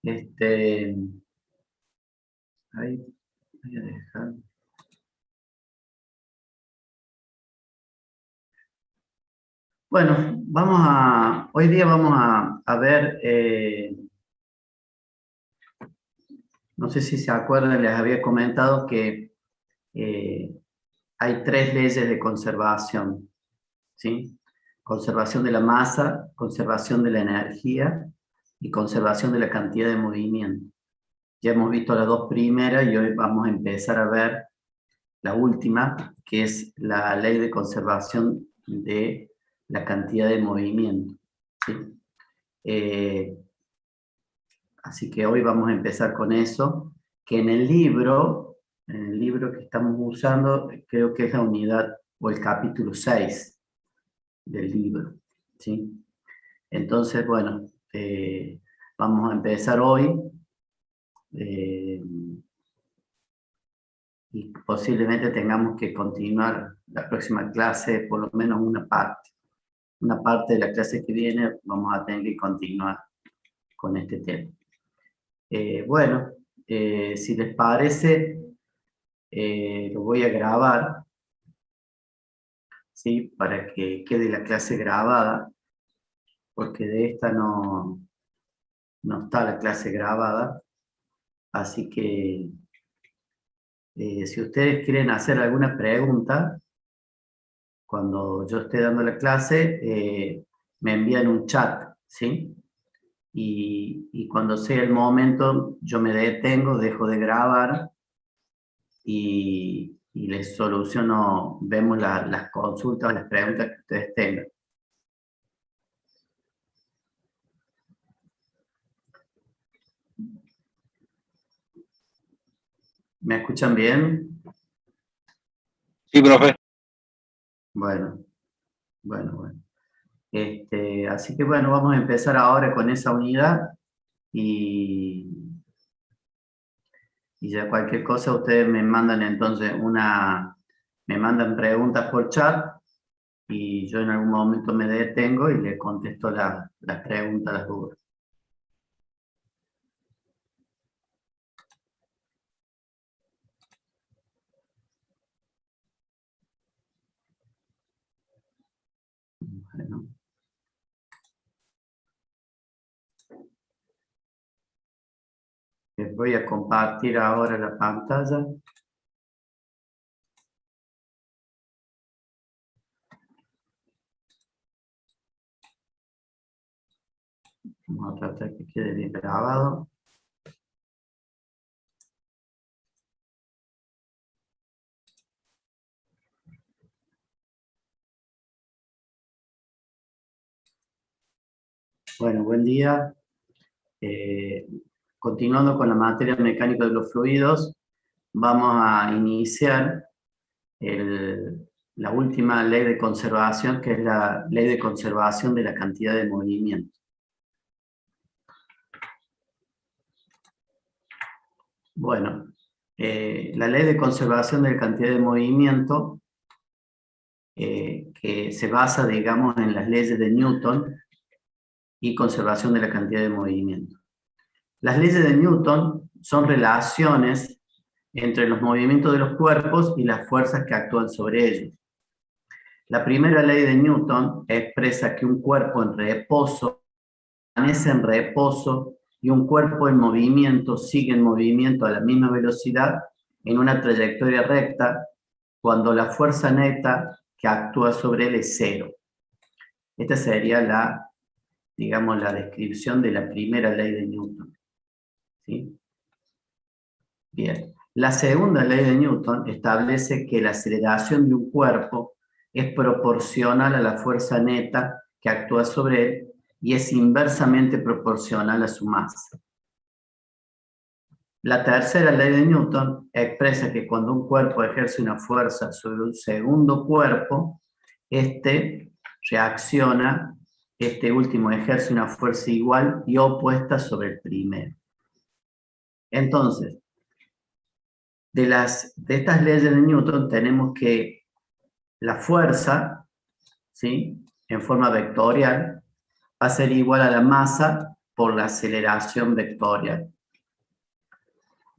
Ahí voy a dejar. Bueno, hoy día vamos a ver, no sé si se acuerdan, les había comentado que hay 3 leyes de conservación, ¿sí? Conservación de la masa, conservación de la energía y conservación de la cantidad de movimiento. Ya hemos visto las 2 primeras y hoy vamos a empezar a ver la última, que es la ley de conservación de la cantidad de movimiento, ¿sí? Así que hoy vamos a empezar con eso, que en el libro que estamos usando, creo que es la unidad o el capítulo 6 del libro, ¿sí? Entonces, bueno, vamos a empezar hoy y posiblemente tengamos que continuar la próxima clase, por lo menos una parte de la clase que viene, vamos a tener que continuar con este tema. Bueno, si les parece, lo voy a grabar, ¿sí? Para que quede la clase grabada, porque de esta no está la clase grabada. Así que si ustedes quieren hacer alguna pregunta, cuando yo esté dando la clase, me envían un chat, ¿sí? Y cuando sea el momento, yo me detengo, dejo de grabar y les soluciono, vemos las consultas, las preguntas que ustedes tengan. ¿Me escuchan bien? Sí, profe. Bueno. Así que bueno, vamos a empezar ahora con esa unidad y ya cualquier cosa ustedes me mandan entonces me mandan preguntas por chat y yo en algún momento me detengo y les contesto las preguntas, las dudas. Bueno. Les voy a compartir ahora la pantalla. Vamos a tratar que quede bien grabado. Bueno, buen día. Continuando con la materia mecánica de los fluidos, vamos a iniciar la última ley de conservación, que es la ley de conservación de la cantidad de movimiento. Bueno, la ley de conservación de la cantidad de movimiento, que se basa, digamos, en las leyes de Newton y conservación de la cantidad de movimiento. Las leyes de Newton son relaciones entre los movimientos de los cuerpos y las fuerzas que actúan sobre ellos. La primera ley de Newton expresa que un cuerpo en reposo permanece en reposo y un cuerpo en movimiento sigue en movimiento a la misma velocidad en una trayectoria recta cuando la fuerza neta que actúa sobre él es cero. Esta sería digamos, la descripción de la primera ley de Newton, ¿sí? Bien. La segunda ley de Newton establece que la aceleración de un cuerpo es proporcional a la fuerza neta que actúa sobre él y es inversamente proporcional a su masa. La tercera ley de Newton expresa que cuando un cuerpo ejerce una fuerza sobre un segundo cuerpo, este reacciona, este último ejerce una fuerza igual y opuesta sobre el primero. Entonces, de estas leyes de Newton tenemos que la fuerza, ¿sí?, en forma vectorial, va a ser igual a la masa por la aceleración vectorial.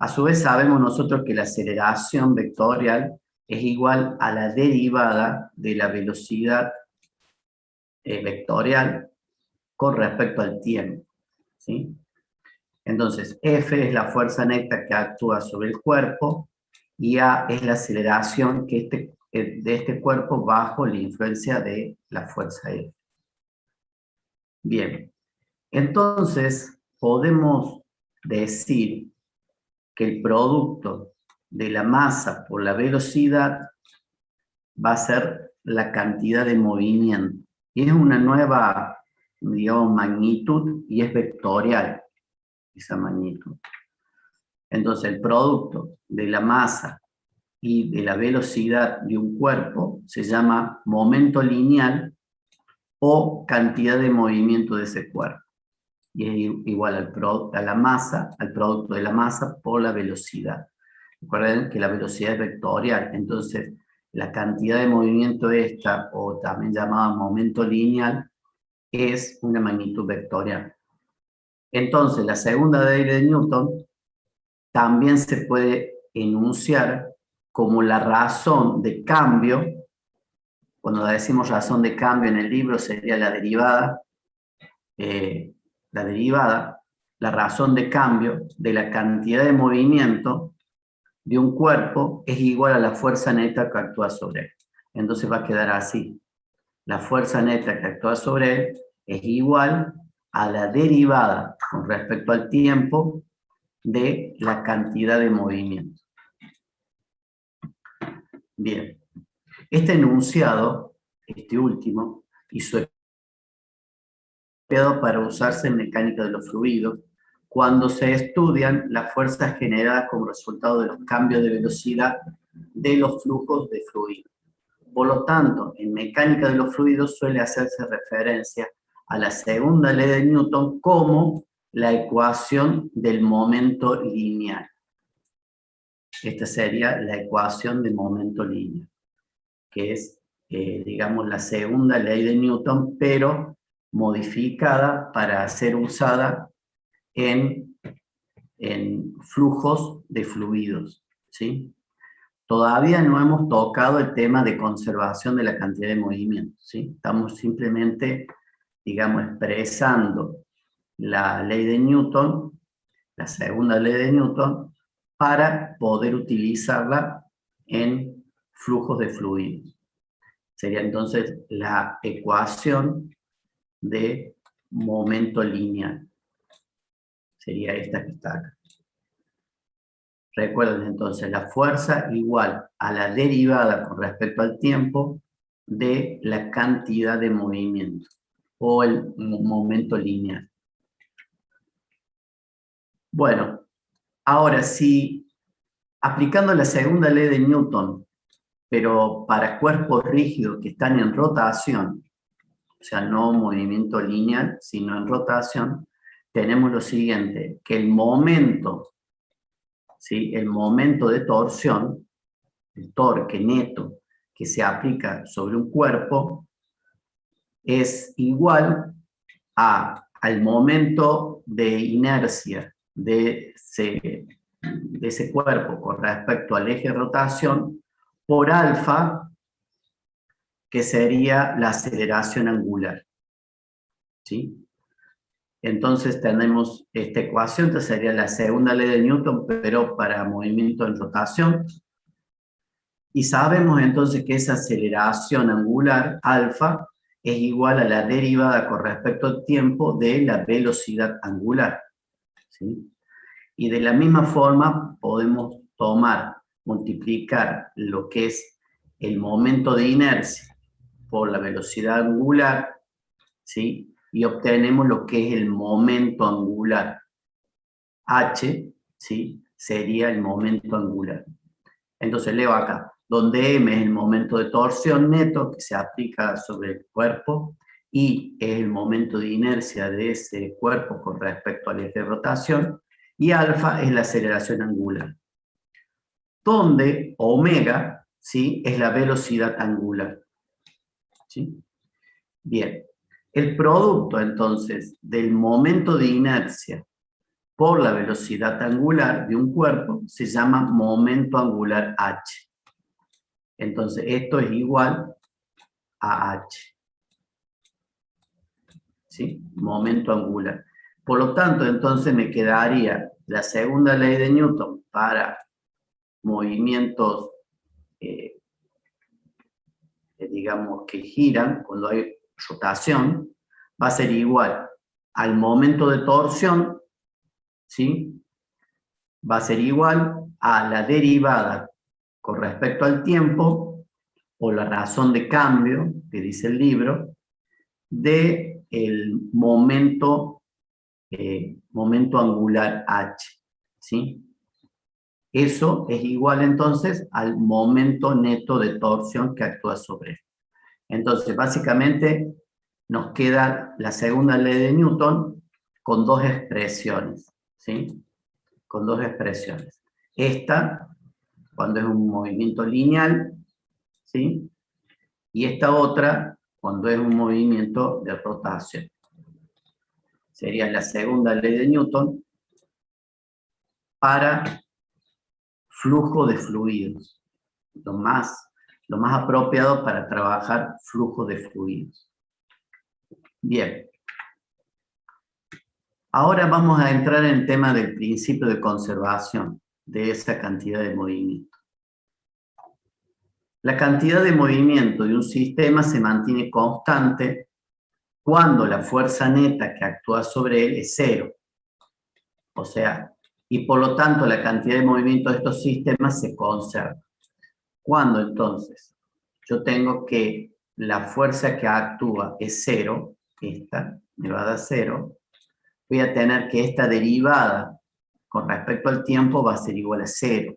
A su vez sabemos nosotros que la aceleración vectorial es igual a la derivada de la velocidad vectorial con respecto al tiempo, ¿sí? Entonces, F es la fuerza neta que actúa sobre el cuerpo y A es la aceleración de este cuerpo bajo la influencia de la fuerza F. Bien, entonces podemos decir que el producto de la masa por la velocidad va a ser la cantidad de movimiento. Y es una nueva, digamos, magnitud y es vectorial esa magnitud. Entonces el producto de la masa y de la velocidad de un cuerpo se llama momento lineal o cantidad de movimiento de ese cuerpo. Y es igual al producto de la masa por la velocidad. Recuerden que la velocidad es vectorial, entonces la cantidad de movimiento esta, o también llamada momento lineal, es una magnitud vectorial. Entonces la segunda ley de Newton también se puede enunciar como la razón de cambio. Cuando decimos razón de cambio en el libro sería la derivada, la razón de cambio de la cantidad de movimiento de un cuerpo es igual a la fuerza neta que actúa sobre él. Entonces va a quedar así. La fuerza neta que actúa sobre él es igual a la derivada con respecto al tiempo de la cantidad de movimiento. Bien. Este enunciado, este último, hizo para usarse en mecánica de los fluidos cuando se estudian las fuerzas generadas como resultado de los cambios de velocidad de los flujos de fluido. Por lo tanto, en mecánica de los fluidos suele hacerse referencia a la segunda ley de Newton como la ecuación del momento lineal. Esta sería la ecuación de momento lineal, que es, digamos, la segunda ley de Newton, pero modificada para ser usada en flujos de fluidos, ¿sí? Todavía no hemos tocado el tema de conservación de la cantidad de movimiento, ¿sí? Estamos simplemente, digamos, expresando la ley de Newton, la segunda ley de Newton, para poder utilizarla en flujos de fluidos. Sería entonces la ecuación de momento lineal. Sería esta que está acá. Recuerden entonces la fuerza igual a la derivada con respecto al tiempo de la cantidad de movimiento o el momento lineal. Bueno, ahora si aplicando la segunda ley de Newton, pero para cuerpos rígidos que están en rotación, o sea, no movimiento lineal, sino en rotación, tenemos lo siguiente, que el momento, ¿sí? El momento de torsión, el torque neto que se aplica sobre un cuerpo, es igual al momento de inercia de ese cuerpo con respecto al eje de rotación por alfa, que sería la aceleración angular, ¿sí? Entonces tenemos esta ecuación, que sería la segunda ley de Newton, pero para movimiento en rotación. Y sabemos entonces que esa aceleración angular, alfa, es igual a la derivada con respecto al tiempo de la velocidad angular, ¿sí? Y de la misma forma podemos multiplicar lo que es el momento de inercia por la velocidad angular, ¿sí? Y obtenemos lo que es el momento angular. H, ¿sí? Sería el momento angular. Entonces leo acá, donde M es el momento de torsión neto que se aplica sobre el cuerpo, I es el momento de inercia de ese cuerpo con respecto al eje de rotación, y alfa es la aceleración angular. Donde omega, ¿sí? Es la velocidad angular, ¿sí? Bien, El producto, entonces, del momento de inercia por la velocidad angular de un cuerpo se llama momento angular h. Entonces, esto es igual a h. ¿Sí? Momento angular. Por lo tanto, entonces me quedaría la segunda ley de Newton para movimientos, digamos, que giran cuando hay rotación, va a ser igual al momento de torsión, ¿sí? Va a ser igual a la derivada con respecto al tiempo, o la razón de cambio, que dice el libro, de el momento, momento angular h, ¿sí? Eso es igual entonces al momento neto de torsión que actúa sobre él. Entonces, básicamente, nos queda la segunda ley de Newton con dos expresiones, ¿sí? Con dos expresiones. Esta, cuando es un movimiento lineal, ¿sí? Y esta otra, cuando es un movimiento de rotación. Sería la segunda ley de Newton para flujo de fluidos. Lo más apropiado para trabajar flujo de fluidos. Bien. Ahora vamos a entrar en el tema del principio de conservación de esa cantidad de movimiento. La cantidad de movimiento de un sistema se mantiene constante cuando la fuerza neta que actúa sobre él es cero. O sea, y por lo tanto la cantidad de movimiento de estos sistemas se conserva. Cuando entonces yo tengo que la fuerza que actúa es cero, esta me va a dar cero, voy a tener que esta derivada con respecto al tiempo va a ser igual a cero.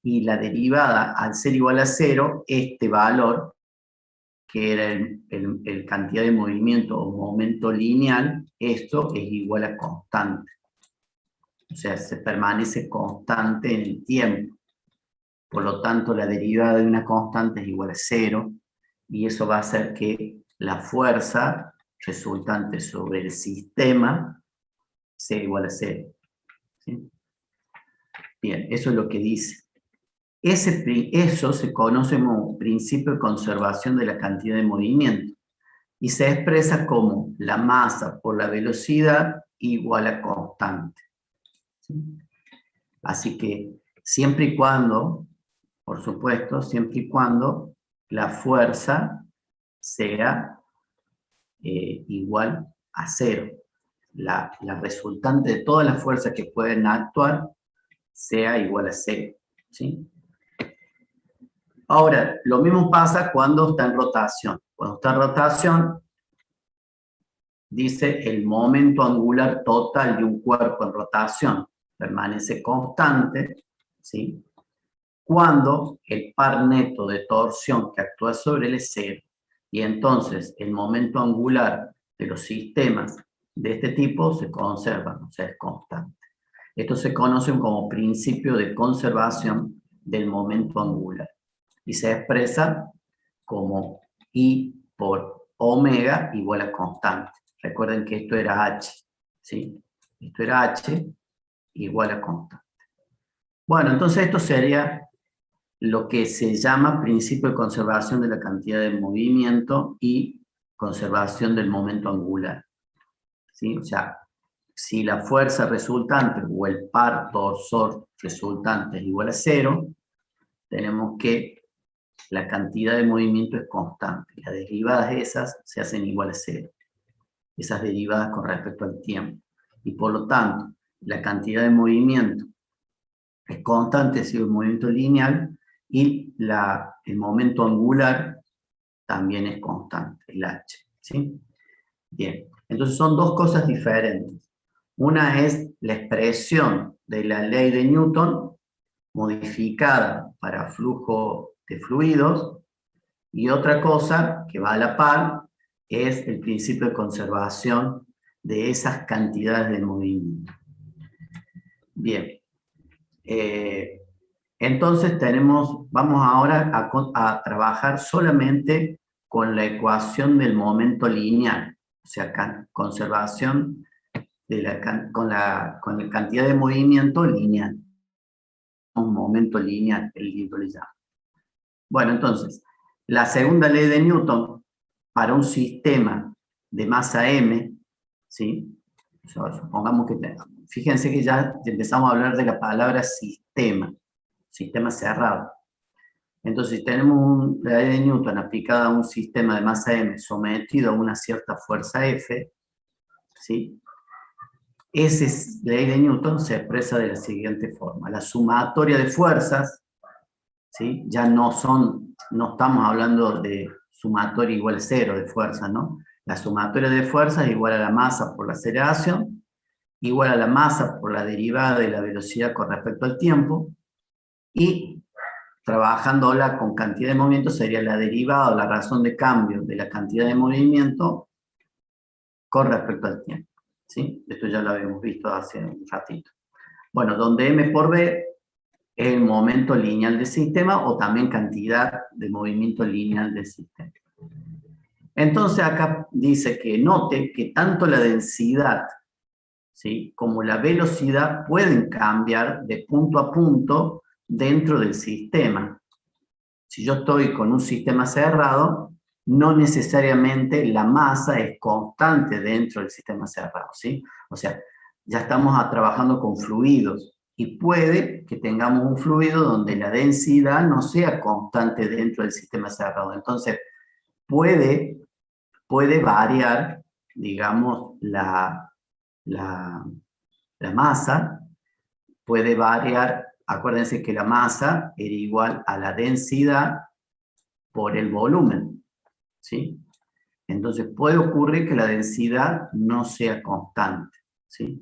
Y la derivada, al ser igual a cero, este valor, que era el cantidad de movimiento o momento lineal, esto es igual a constante. O sea, se permanece constante en el tiempo. Por lo tanto, la derivada de una constante es igual a cero, y eso va a hacer que la fuerza resultante sobre el sistema sea igual a cero. ¿Sí? Bien, eso es lo que dice. Eso se conoce como principio de conservación de la cantidad de movimiento y se expresa como la masa por la velocidad igual a constante. ¿Sí? Así que siempre y cuando, por supuesto, siempre y cuando la fuerza sea igual a cero. La resultante de todas las fuerzas que pueden actuar sea igual a cero. ¿Sí? Ahora, lo mismo pasa cuando está en rotación. Cuando está en rotación, dice el momento angular total de un cuerpo en rotación permanece constante, ¿sí? Cuando el par neto de torsión que actúa sobre él es cero. Y entonces el momento angular de los sistemas de este tipo se conserva, o sea, es constante. Esto se conoce como principio de conservación del momento angular y se expresa como I por omega igual a constante. Recuerden que esto era H, ¿sí? Esto era H igual a constante. Bueno, entonces esto sería lo que se llama principio de conservación de la cantidad de movimiento y conservación del momento angular. ¿Sí? O sea, si la fuerza resultante o el par torsor resultante es igual a cero, tenemos que la cantidad de movimiento es constante. Las derivadas esas se hacen igual a cero. Esas derivadas con respecto al tiempo. Y por lo tanto, la cantidad de movimiento es constante si es un movimiento lineal y el momento angular también es constante, el h. ¿Sí? Bien, entonces son dos cosas diferentes. Una es la expresión de la ley de Newton modificada para flujo de fluidos, y otra cosa que va a la par es el principio de conservación de esas cantidades de movimiento. Bien, entonces vamos ahora a trabajar solamente con la ecuación del momento lineal, o sea, conservación de con la cantidad de movimiento lineal. Un momento lineal, el libro le llama. Bueno, entonces, la segunda ley de Newton para un sistema de masa m, ¿sí? Supongamos que, fíjense que ya empezamos a hablar de la palabra sistema cerrado. Entonces, si tenemos la ley de Newton aplicada a un sistema de masa m sometido a una cierta fuerza F, ¿sí? Esa ley de Newton se expresa de la siguiente forma. La sumatoria de fuerzas, ¿sí? Ya no estamos hablando de sumatoria igual a 0 de fuerza, ¿no? La sumatoria de fuerzas es igual a la masa por la aceleración, igual a la masa por la derivada de la velocidad con respecto al tiempo, y trabajándola con cantidad de movimiento sería la derivada o la razón de cambio de la cantidad de movimiento con respecto al tiempo, ¿sí? Esto ya lo habíamos visto hace un ratito. Bueno, donde m por b es el momento lineal del sistema o también cantidad de movimiento lineal del sistema. Entonces acá dice que note que tanto la densidad, ¿sí?, como la velocidad pueden cambiar de punto a punto dentro del sistema. Si yo estoy con un sistema cerrado, no necesariamente la masa es constante dentro del sistema cerrado, ¿sí? O sea, ya estamos trabajando con fluidos y puede que tengamos un fluido donde la densidad no sea constante dentro del sistema cerrado. Entonces, puede variar, digamos, la masa, puede variar. Acuérdense que la masa era igual a la densidad por el volumen, ¿sí? Entonces puede ocurrir que la densidad no sea constante, ¿sí?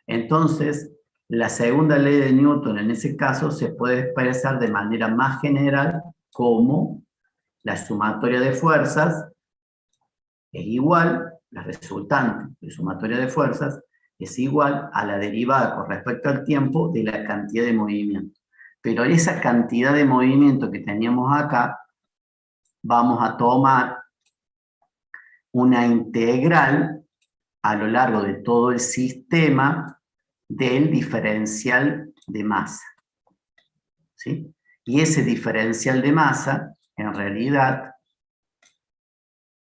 Entonces, la segunda ley de Newton en ese caso se puede expresar de manera más general como la sumatoria de fuerzas es igual, la resultante de sumatoria de fuerzas es igual a la derivada con respecto al tiempo de la cantidad de movimiento. Pero esa cantidad de movimiento que teníamos acá, vamos a tomar una integral a lo largo de todo el sistema del diferencial de masa, ¿sí? Y ese diferencial de masa, en realidad,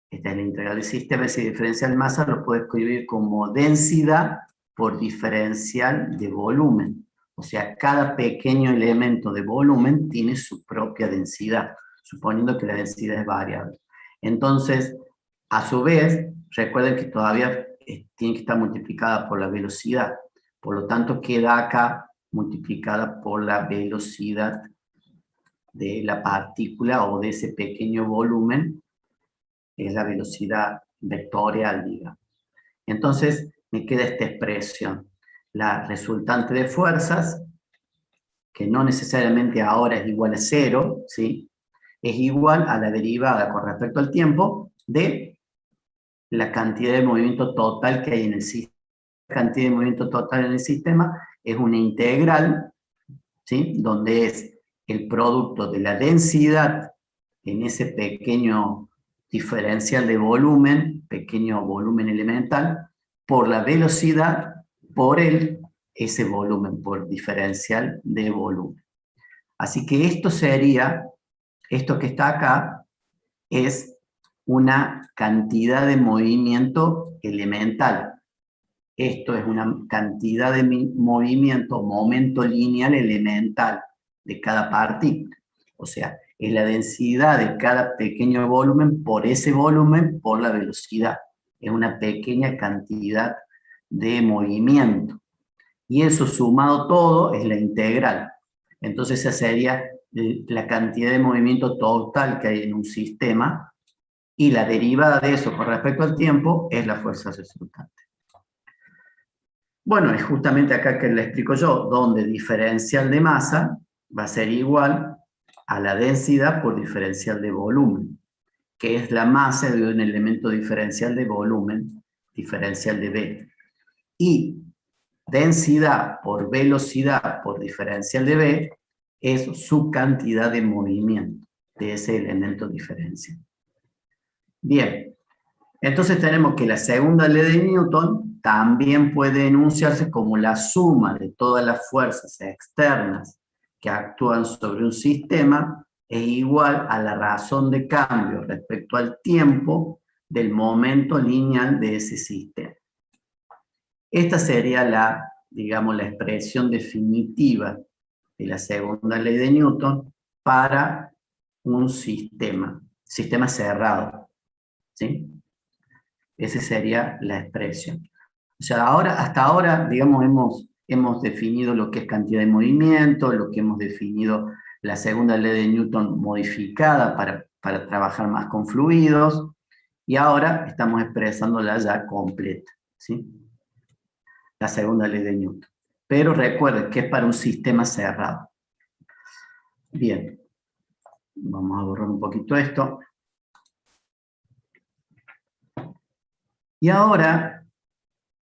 esta es la integral del sistema, ese diferencial de masa lo puedo escribir como densidad por diferencial de volumen. O sea, cada pequeño elemento de volumen tiene su propia densidad, suponiendo que la densidad es variable. Entonces, a su vez, recuerden que todavía tiene que estar multiplicada por la velocidad. Por lo tanto, queda acá multiplicada por la velocidad de la partícula o de ese pequeño volumen, es la velocidad vectorial, digamos. Entonces, me queda esta expresión. La resultante de fuerzas, que no necesariamente ahora es igual a 0, ¿sí?, es igual a la derivada con respecto al tiempo de la cantidad de movimiento total que hay en el sistema. La cantidad de movimiento total en el sistema es una integral, ¿sí?, donde es el producto de la densidad en ese pequeño diferencial de volumen, pequeño volumen elemental, por la velocidad, por ese volumen, por diferencial de volumen. Así que esto sería, esto que está acá, es una cantidad de movimiento elemental. Esto es una cantidad de movimiento, momento lineal elemental de cada partícula. O sea, es la densidad de cada pequeño volumen por ese volumen por la velocidad. Es una pequeña cantidad de movimiento. Y eso sumado todo es la integral. Entonces esa sería la cantidad de movimiento total que hay en un sistema, y la derivada de eso con respecto al tiempo es la fuerza resultante. Bueno, es justamente acá que le explico yo, donde diferencial de masa va a ser igual a la densidad por diferencial de volumen, que es la masa de un elemento diferencial de volumen, diferencial de B. Y densidad por velocidad por diferencial de B es su cantidad de movimiento de ese elemento diferencial. Bien, entonces tenemos que la segunda ley de Newton también puede enunciarse como la suma de todas las fuerzas externas que actúan sobre un sistema es igual a la razón de cambio respecto al tiempo del momento lineal de ese sistema. Esta sería la, digamos, la expresión definitiva de la segunda ley de Newton para un sistema cerrado, ¿sí? Esa sería la expresión. O sea, hasta ahora, digamos, hemos definido lo que es cantidad de movimiento, lo que hemos definido la segunda ley de Newton modificada para trabajar más con fluidos, y ahora estamos expresándola ya completa, ¿sí? La segunda ley de Newton. Pero recuerden que es para un sistema cerrado. Bien, vamos a borrar un poquito esto. Y ahora,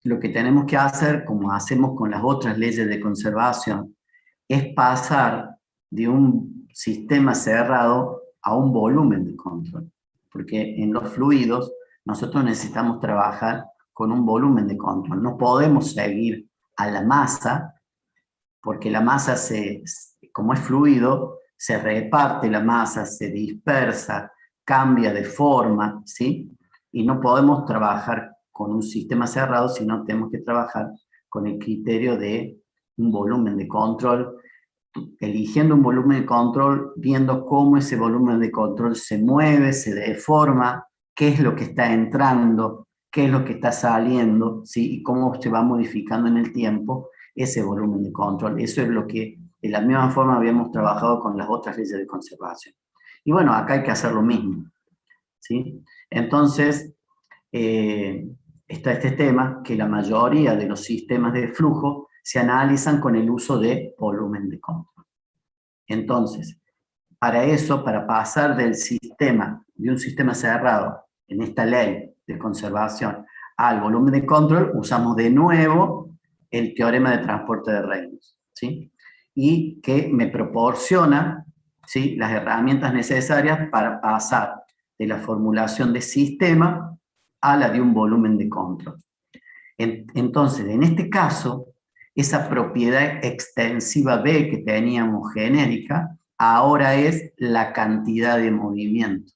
lo que tenemos que hacer, como hacemos con las otras leyes de conservación, es pasar de un sistema cerrado a un volumen de control. Porque en los fluidos nosotros necesitamos trabajar con un volumen de control. No podemos seguir a la masa, porque la masa, como es fluido, se reparte la masa, se dispersa, cambia de forma, ¿sí? Y no podemos trabajar con un sistema cerrado, sino tenemos que trabajar con el criterio de un volumen de control, eligiendo un volumen de control, viendo cómo ese volumen de control se mueve, se deforma, qué es lo que está entrando, qué es lo que está saliendo, ¿sí? Y cómo se va modificando en el tiempo ese volumen de control. Eso es lo que de la misma forma habíamos trabajado con las otras leyes de conservación. Y bueno, acá hay que hacer lo mismo, ¿sí? Entonces, está este tema que la mayoría de los sistemas de flujo se analizan con el uso de volumen de control. Entonces, para eso, para pasar de un sistema cerrado, en esta ley de conservación, al volumen de control, usamos de nuevo el teorema de transporte de Reynolds, ¿sí? Y que me proporciona, ¿sí?, las herramientas necesarias para pasar de la formulación de sistema a la de un volumen de control. Entonces, en este caso, esa propiedad extensiva B que teníamos genérica, ahora es la cantidad de movimiento,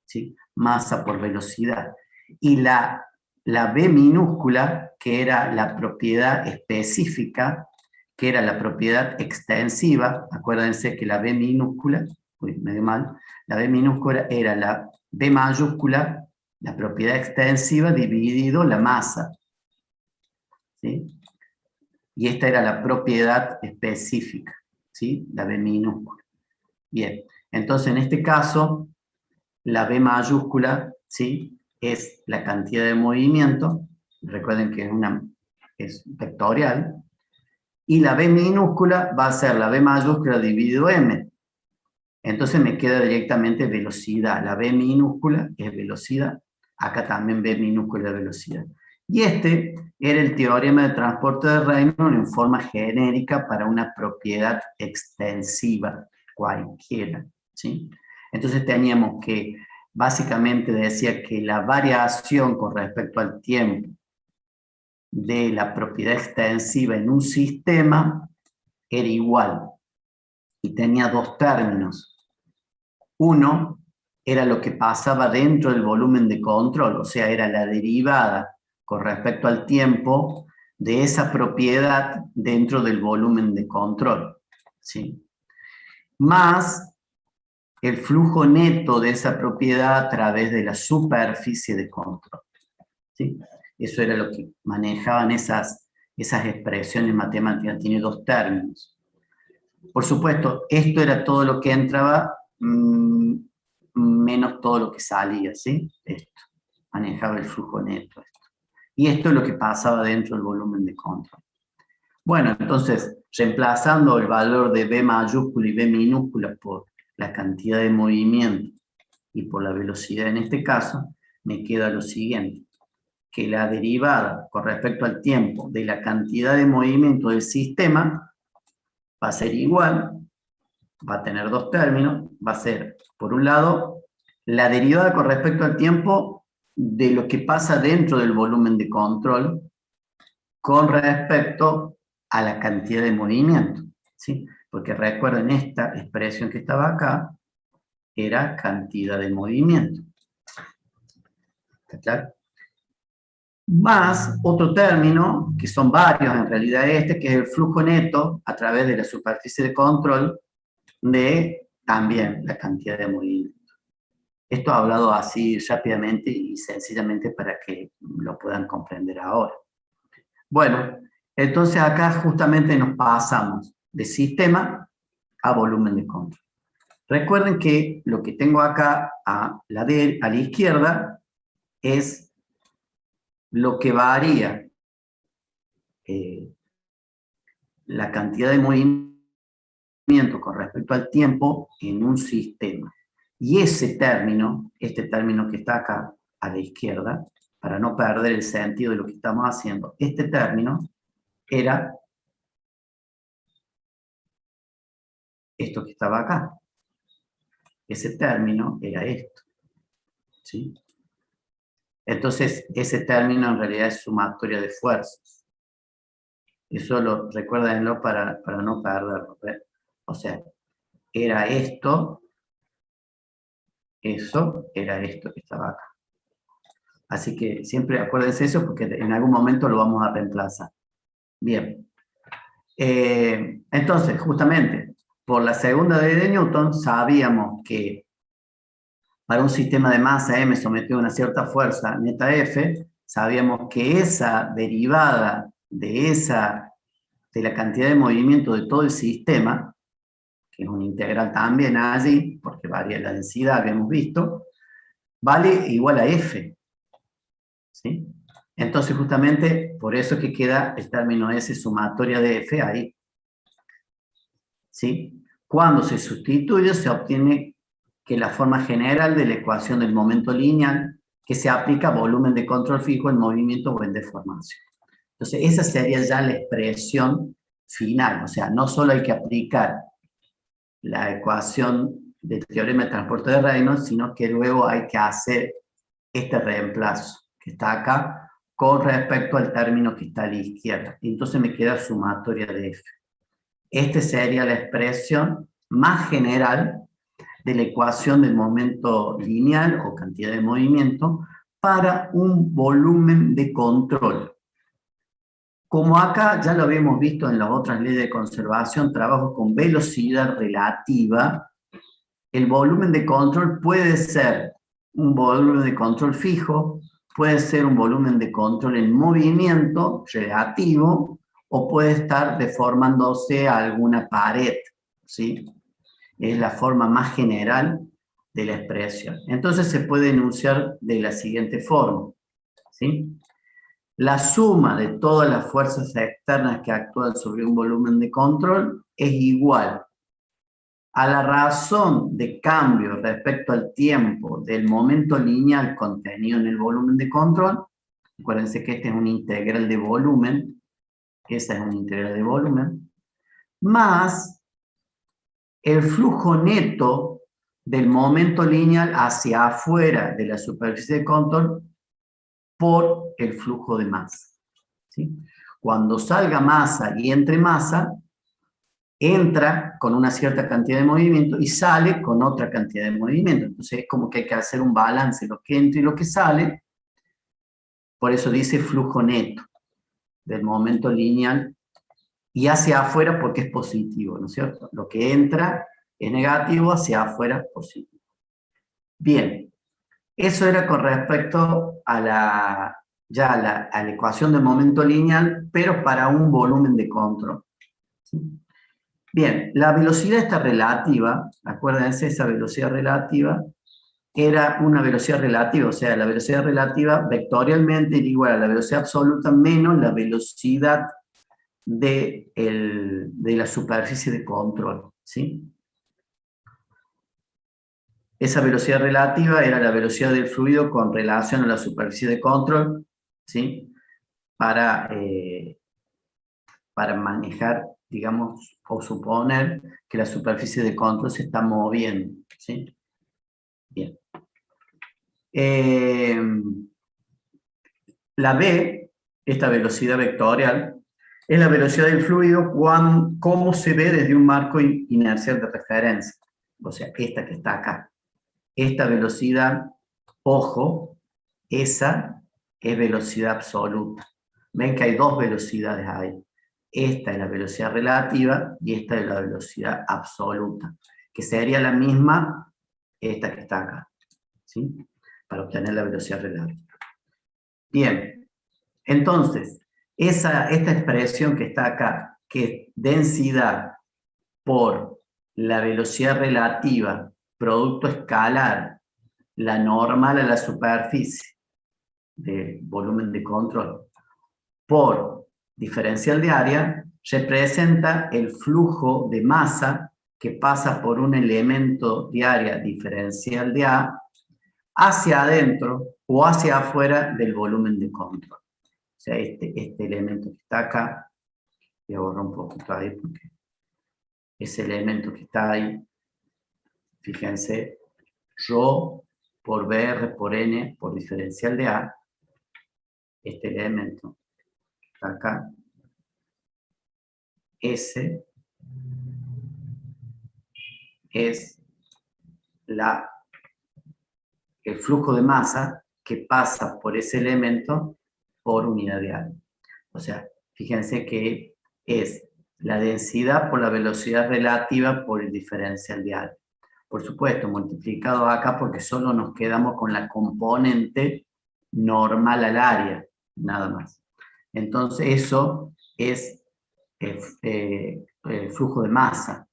¿sí? Masa por velocidad. Y la B minúscula, que era la propiedad específica, que era la propiedad extensiva, acuérdense que la B minúscula, uy, medio mal, la B minúscula era la B mayúscula, la propiedad extensiva dividido la masa, ¿sí? Y esta era la propiedad específica, ¿sí? La B minúscula. Bien, entonces en este caso, la B mayúscula, ¿sí?, es la cantidad de movimiento, recuerden que es vectorial, y la B minúscula va a ser la B mayúscula dividido M. Entonces me queda directamente velocidad. La B minúscula es velocidad. Acá también B minúscula es velocidad. Y este era el teorema de transporte de Reynolds en forma genérica para una propiedad extensiva cualquiera, ¿sí? Entonces teníamos que, básicamente decía que la variación con respecto al tiempo de la propiedad extensiva en un sistema era igual y tenía dos términos. Uno era lo que pasaba dentro del volumen de control, o sea, era la derivada con respecto al tiempo de esa propiedad dentro del volumen de control, ¿sí? Más el flujo neto de esa propiedad a través de la superficie de control, ¿sí? Eso era lo que manejaban esas expresiones matemáticas, tiene dos términos. Por supuesto, esto era todo lo que entraba, menos todo lo que salía, ¿sí? Esto, manejaba el flujo neto. Y esto es lo que pasaba dentro del volumen de control. Bueno, entonces, reemplazando el valor de B mayúscula y B minúscula por la cantidad de movimiento y por la velocidad en este caso, me queda lo siguiente, que la derivada con respecto al tiempo de la cantidad de movimiento del sistema va a ser igual, va a tener dos términos, va a ser, por un lado, la derivada con respecto al tiempo de lo que pasa dentro del volumen de control con respecto a la cantidad de movimiento, ¿sí? Porque recuerden, esta expresión que estaba acá era cantidad de movimiento. ¿Está claro? Más otro término, que son varios en realidad que es el flujo neto a través de la superficie de control de también la cantidad de movimiento. Esto he hablado así rápidamente y sencillamente para que lo puedan comprender ahora. Bueno, entonces acá justamente nos pasamos de sistema a volumen de control. Recuerden que lo que tengo acá a la izquierda es lo que varía la cantidad de movimiento con respecto al tiempo en un sistema. Y ese término, este término que está acá a la izquierda, para no perder el sentido de lo que estamos haciendo, este término era esto que estaba acá. Ese término era esto, ¿sí? Entonces, ese término en realidad es sumatoria de fuerzas. Eso recuérdenlo para no perderlo. O sea, era esto, eso era esto que estaba acá. Así que siempre acuérdense eso porque en algún momento lo vamos a reemplazar. Bien. Entonces, justamente, por la segunda ley de Newton, sabíamos que para un sistema de masa M sometido a una cierta fuerza neta F, sabíamos que esa derivada de la cantidad de movimiento de todo el sistema, que es una integral también allí, porque varía la densidad, habíamos visto, vale igual a F. ¿Sí? Entonces, justamente, por eso que queda el término S sumatoria de F ahí. ¿Sí? Cuando se sustituye, se obtiene que la forma general de la ecuación del momento lineal que se aplica a volumen de control fijo en movimiento o en deformación. Entonces, esa sería ya la expresión final. O sea, no solo hay que aplicar la ecuación del teorema de transporte de Reynolds, sino que luego hay que hacer este reemplazo que está acá con respecto al término que está a la izquierda. Entonces me queda sumatoria de F. Esta sería la expresión más general de la ecuación del momento lineal o cantidad de movimiento para un volumen de control. Como acá ya lo habíamos visto en las otras leyes de conservación, trabajo con velocidad relativa, el volumen de control puede ser un volumen de control fijo, puede ser un volumen de control en movimiento relativo, o puede estar deformándose alguna pared, ¿sí? Es la forma más general de la expresión. Entonces se puede enunciar de la siguiente forma, ¿sí? La suma de todas las fuerzas externas que actúan sobre un volumen de control es igual a la razón de cambio respecto al tiempo del momento lineal contenido en el volumen de control. Acuérdense que este es una integral de volumen, esa es una integral de volumen, más el flujo neto del momento lineal hacia afuera de la superficie de control por el flujo de masa. ¿Sí? Cuando salga masa y entre masa, entra con una cierta cantidad de movimiento y sale con otra cantidad de movimiento. Entonces es como que hay que hacer un balance, lo que entra y lo que sale. Por eso dice flujo neto del momento lineal y hacia afuera porque es positivo, ¿no es cierto? Lo que entra es negativo, hacia afuera positivo. Bien, eso era con respecto a la ecuación del momento lineal, pero para un volumen de control. ¿Sí? Bien, la velocidad está relativa, acuérdense, esa velocidad relativa era una velocidad relativa, o sea, la velocidad relativa vectorialmente era igual a la velocidad absoluta menos la velocidad de la superficie de control, ¿sí? Esa velocidad relativa era la velocidad del fluido con relación a la superficie de control, ¿sí? Para manejar, digamos, o suponer que la superficie de control se está moviendo, ¿sí? Bien. La V, esta velocidad vectorial, es la velocidad del fluido cómo se ve desde un marco inercial de referencia. O sea, esta que está acá. Esta velocidad, ojo, esa es velocidad absoluta. Ven que hay dos velocidades ahí. Esta es la velocidad relativa y esta es la velocidad absoluta, que sería la misma esta que está acá, ¿sí? Para obtener la velocidad relativa. Bien, entonces, esta expresión que está acá, que es densidad por la velocidad relativa, producto escalar, la normal a la superficie del volumen de control, por diferencial de área, representa el flujo de masa que pasa por un elemento de área diferencial de A hacia adentro o hacia afuera del volumen de control. O sea, este elemento que está acá, voy a borrar un poquito ahí porque ese elemento que está ahí, fíjense, ρ por BR por N por diferencial de A, este elemento que está acá, S es el flujo de masa que pasa por ese elemento por unidad de área. O sea, fíjense que es la densidad por la velocidad relativa por el diferencial de área. Por supuesto, multiplicado acá porque solo nos quedamos con la componente normal al área, nada más. Entonces eso es el flujo de masa,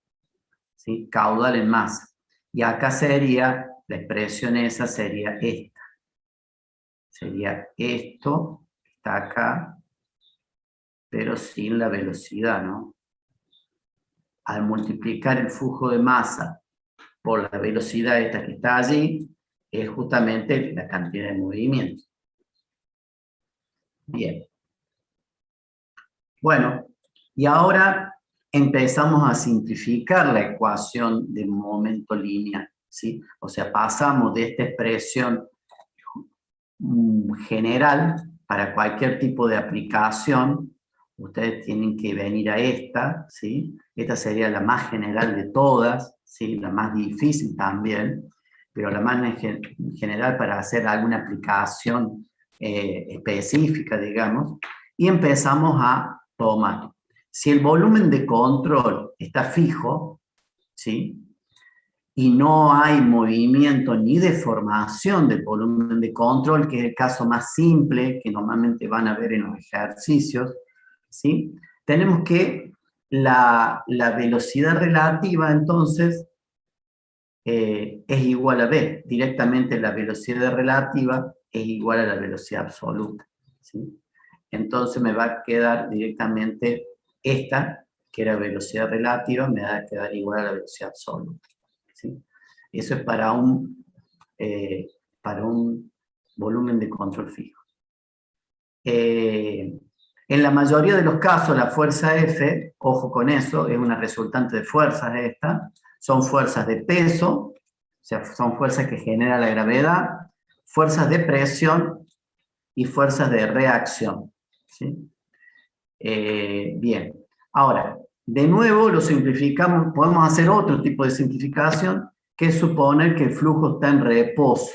¿sí? Caudal en masa. Y acá sería, la expresión esa sería esta. Sería esto, que está acá, pero sin la velocidad, ¿no? Al multiplicar el flujo de masa por la velocidad esta que está allí, es justamente la cantidad de movimiento. Bien. Bueno, y ahora empezamos a simplificar la ecuación de momento lineal, ¿sí? O sea, pasamos de esta expresión general para cualquier tipo de aplicación. Ustedes tienen que venir a esta, ¿sí? Esta sería la más general de todas, ¿sí? La más difícil también, pero la más general para hacer alguna aplicación específica, digamos. Y empezamos a tomar. Si el volumen de control está fijo, ¿sí? Y no hay movimiento ni deformación del volumen de control, que es el caso más simple que normalmente van a ver en los ejercicios, ¿sí? Tenemos que la velocidad relativa, entonces, es igual a B. Directamente la velocidad relativa es igual a la velocidad absoluta, ¿sí? Entonces me va a quedar directamente esta, que era velocidad relativa, me va a quedar igual a la velocidad absoluta, ¿sí? Eso es para un volumen de control fijo. En la mayoría de los casos, la fuerza F, ojo con eso, es una resultante de fuerzas esta, son fuerzas de peso, o sea, son fuerzas que genera la gravedad, fuerzas de presión y fuerzas de reacción, ¿sí? Bien, ahora, de nuevo lo simplificamos, podemos hacer otro tipo de simplificación, que es suponer que el flujo está en reposo,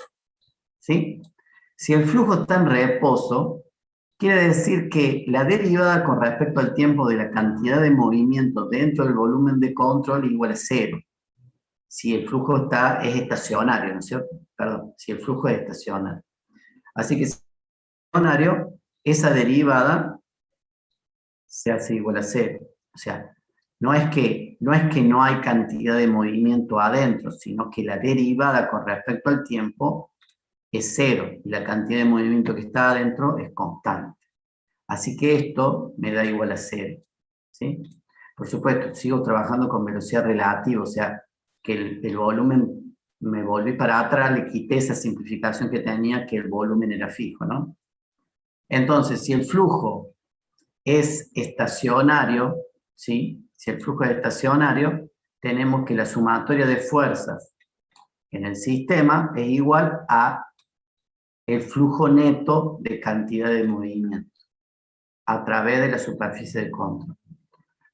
¿sí? Si el flujo está en reposo, quiere decir que la derivada con respecto al tiempo de la cantidad de movimiento dentro del volumen de control es igual a cero. Si el flujo es estacionario, ¿no es cierto? Perdón, si el flujo es estacionario. Así que si es estacionario, esa derivada se hace igual a cero. O sea, no es que no hay cantidad de movimiento adentro, sino que la derivada con respecto al tiempo es cero y la cantidad de movimiento que está adentro es constante. Así que esto me da igual a cero, ¿sí? Por supuesto, sigo trabajando con velocidad relativa, o sea, que el volumen, me volví para atrás, le quité esa simplificación que tenía, que el volumen era fijo, ¿no? Entonces, si el flujo es estacionario, ¿sí? Si el flujo es estacionario, tenemos que la sumatoria de fuerzas en el sistema es igual a el flujo neto de cantidad de movimiento a través de la superficie de control.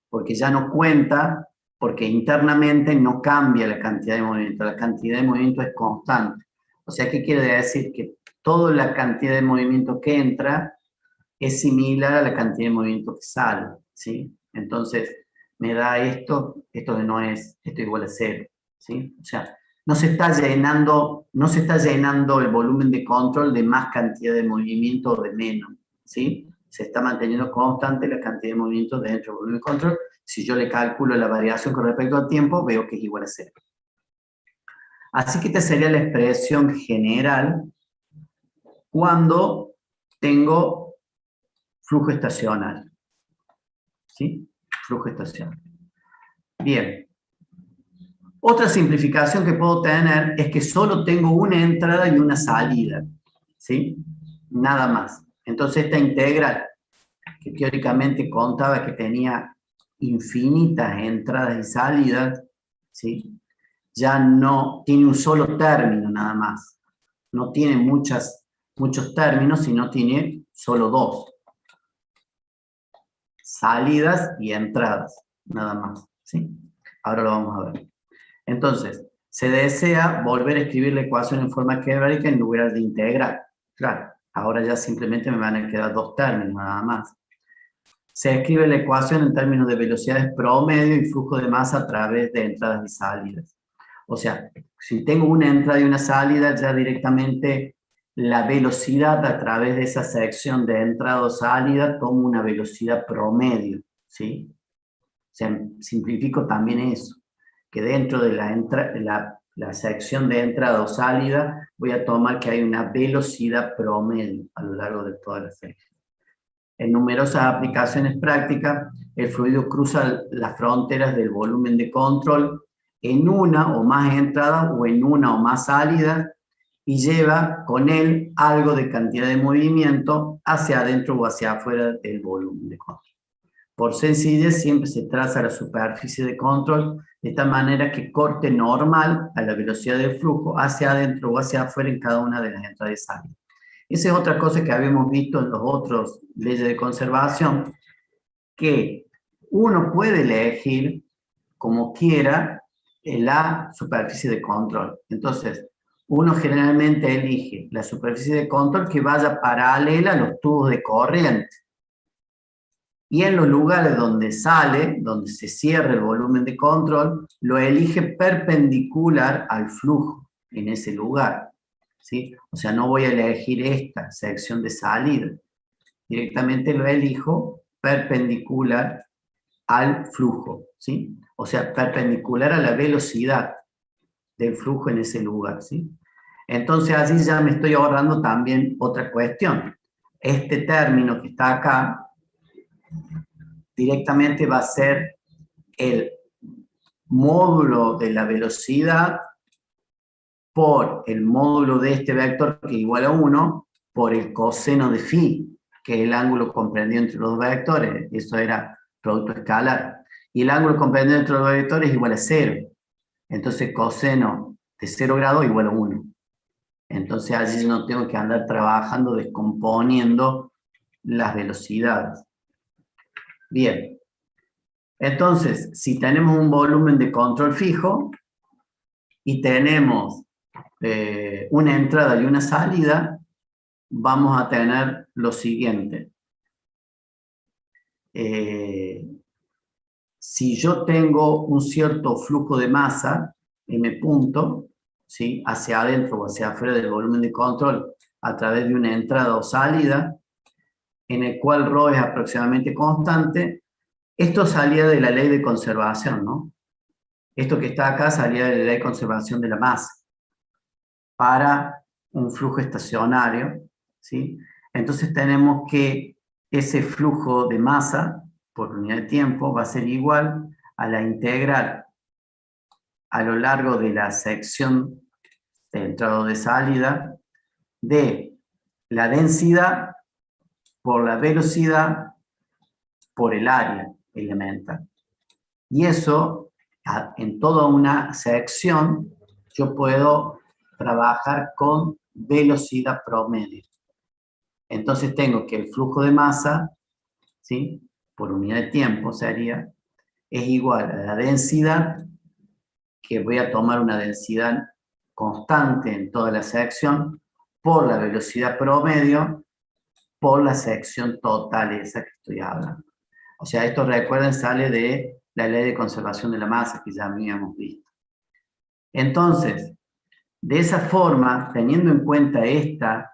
Porque ya no cuenta, porque internamente no cambia la cantidad de movimiento, la cantidad de movimiento es constante. O sea, ¿qué quiere decir? Que toda la cantidad de movimiento que entra es similar a la cantidad de movimiento que sale, ¿sí? Entonces, me da esto que no es, esto igual a 0, ¿sí? O sea, no se está llenando el volumen de control de más cantidad de movimiento o de menos, ¿sí? Se está manteniendo constante la cantidad de movimiento dentro del volumen de control. Si yo le calculo la variación con respecto al tiempo, veo que es igual a 0. Así que esta sería la expresión general cuando tengo flujo estacionario. ¿Sí? Flujo estacionario. Bien. Otra simplificación que puedo tener es que solo tengo una entrada y una salida. ¿Sí? Nada más. Entonces esta integral, que teóricamente contaba que tenía infinitas entradas y salidas, ¿sí? Ya no tiene un solo término nada más. No tiene muchos términos, sino tiene solo 2. Salidas y entradas, nada más, ¿sí? Ahora lo vamos a ver. Entonces, se desea volver a escribir la ecuación en forma algebraica en lugar de integral. Claro, ahora ya simplemente me van a quedar 2 términos, nada más. Se escribe la ecuación en términos de velocidades promedio y flujo de masa a través de entradas y salidas. O sea, si tengo una entrada y una salida, ya directamente la velocidad a través de esa sección de entrada o salida tomo una velocidad promedio, ¿sí? O sea, simplifico también eso, que dentro de la sección de entrada o salida voy a tomar que hay una velocidad promedio a lo largo de toda la sección. En numerosas aplicaciones prácticas, el fluido cruza las fronteras del volumen de control en una o más entradas o en una o más salidas y lleva con él algo de cantidad de movimiento hacia adentro o hacia afuera del volumen de control. Por sencillez, siempre se traza la superficie de control de tal manera que corte normal a la velocidad del flujo hacia adentro o hacia afuera en cada una de las entradas y salidas. Esa es otra cosa que habíamos visto en los otros leyes de conservación, que uno puede elegir como quiera la superficie de control. Entonces, uno generalmente elige la superficie de control que vaya paralela a los tubos de corriente. Y en los lugares donde sale, donde se cierra el volumen de control, lo elige perpendicular al flujo en ese lugar. ¿Sí? O sea, no voy a elegir esta sección de salida. Directamente lo elijo perpendicular al flujo, ¿sí? O sea, perpendicular a la velocidad del flujo en ese lugar, ¿sí? Entonces, así ya me estoy ahorrando también otra cuestión. Este término que está acá, directamente va a ser el módulo de la velocidad por el módulo de este vector, que es igual a 1, por el coseno de phi, que es el ángulo comprendido entre los dos vectores. Eso era producto escalar. Y el ángulo comprendido entre los dos vectores es igual a 0. Entonces, coseno de 0 grados igual a 1. Entonces, allí no tengo que andar trabajando, descomponiendo las velocidades. Bien. Entonces, si tenemos un volumen de control fijo y tenemos una entrada y una salida, vamos a tener lo siguiente. Si yo tengo un cierto flujo de masa, M punto, ¿sí? Hacia adentro o hacia afuera del volumen de control a través de una entrada o salida, en el cual ρ es aproximadamente constante, esto salía de la ley de conservación, ¿no? Esto que está acá salía de la ley de conservación de la masa para un flujo estacionario, ¿sí? Entonces tenemos que ese flujo de masa por unidad de tiempo va a ser igual a la integral a lo largo de la sección de entrada o de salida de la densidad por la velocidad por el área elemental. Y eso, en toda una sección, yo puedo trabajar con velocidad promedio. Entonces tengo que el flujo de masa, ¿sí?, por unidad de tiempo sería, es igual a la densidad, que voy a tomar una densidad constante en toda la sección, por la velocidad promedio, por la sección total esa que estoy hablando. O sea, esto, recuerden, sale de la ley de conservación de la masa que ya habíamos visto. Entonces, de esa forma, teniendo en cuenta esta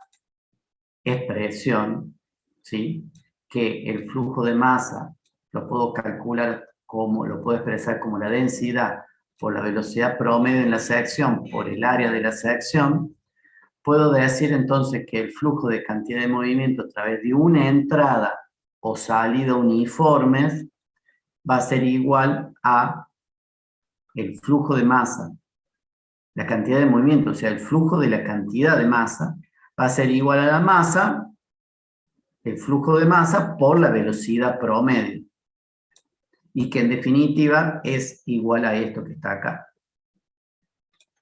expresión, ¿sí?, que el flujo de masa lo puedo calcular como, lo puedo expresar como la densidad por la velocidad promedio en la sección, por el área de la sección, puedo decir entonces que el flujo de cantidad de movimiento a través de una entrada o salida uniformes va a ser igual a el flujo de masa, la cantidad de movimiento, o sea, el flujo de la cantidad de masa, va a ser igual a la masa, el flujo de masa por la velocidad promedio. Y que en definitiva es igual a esto que está acá.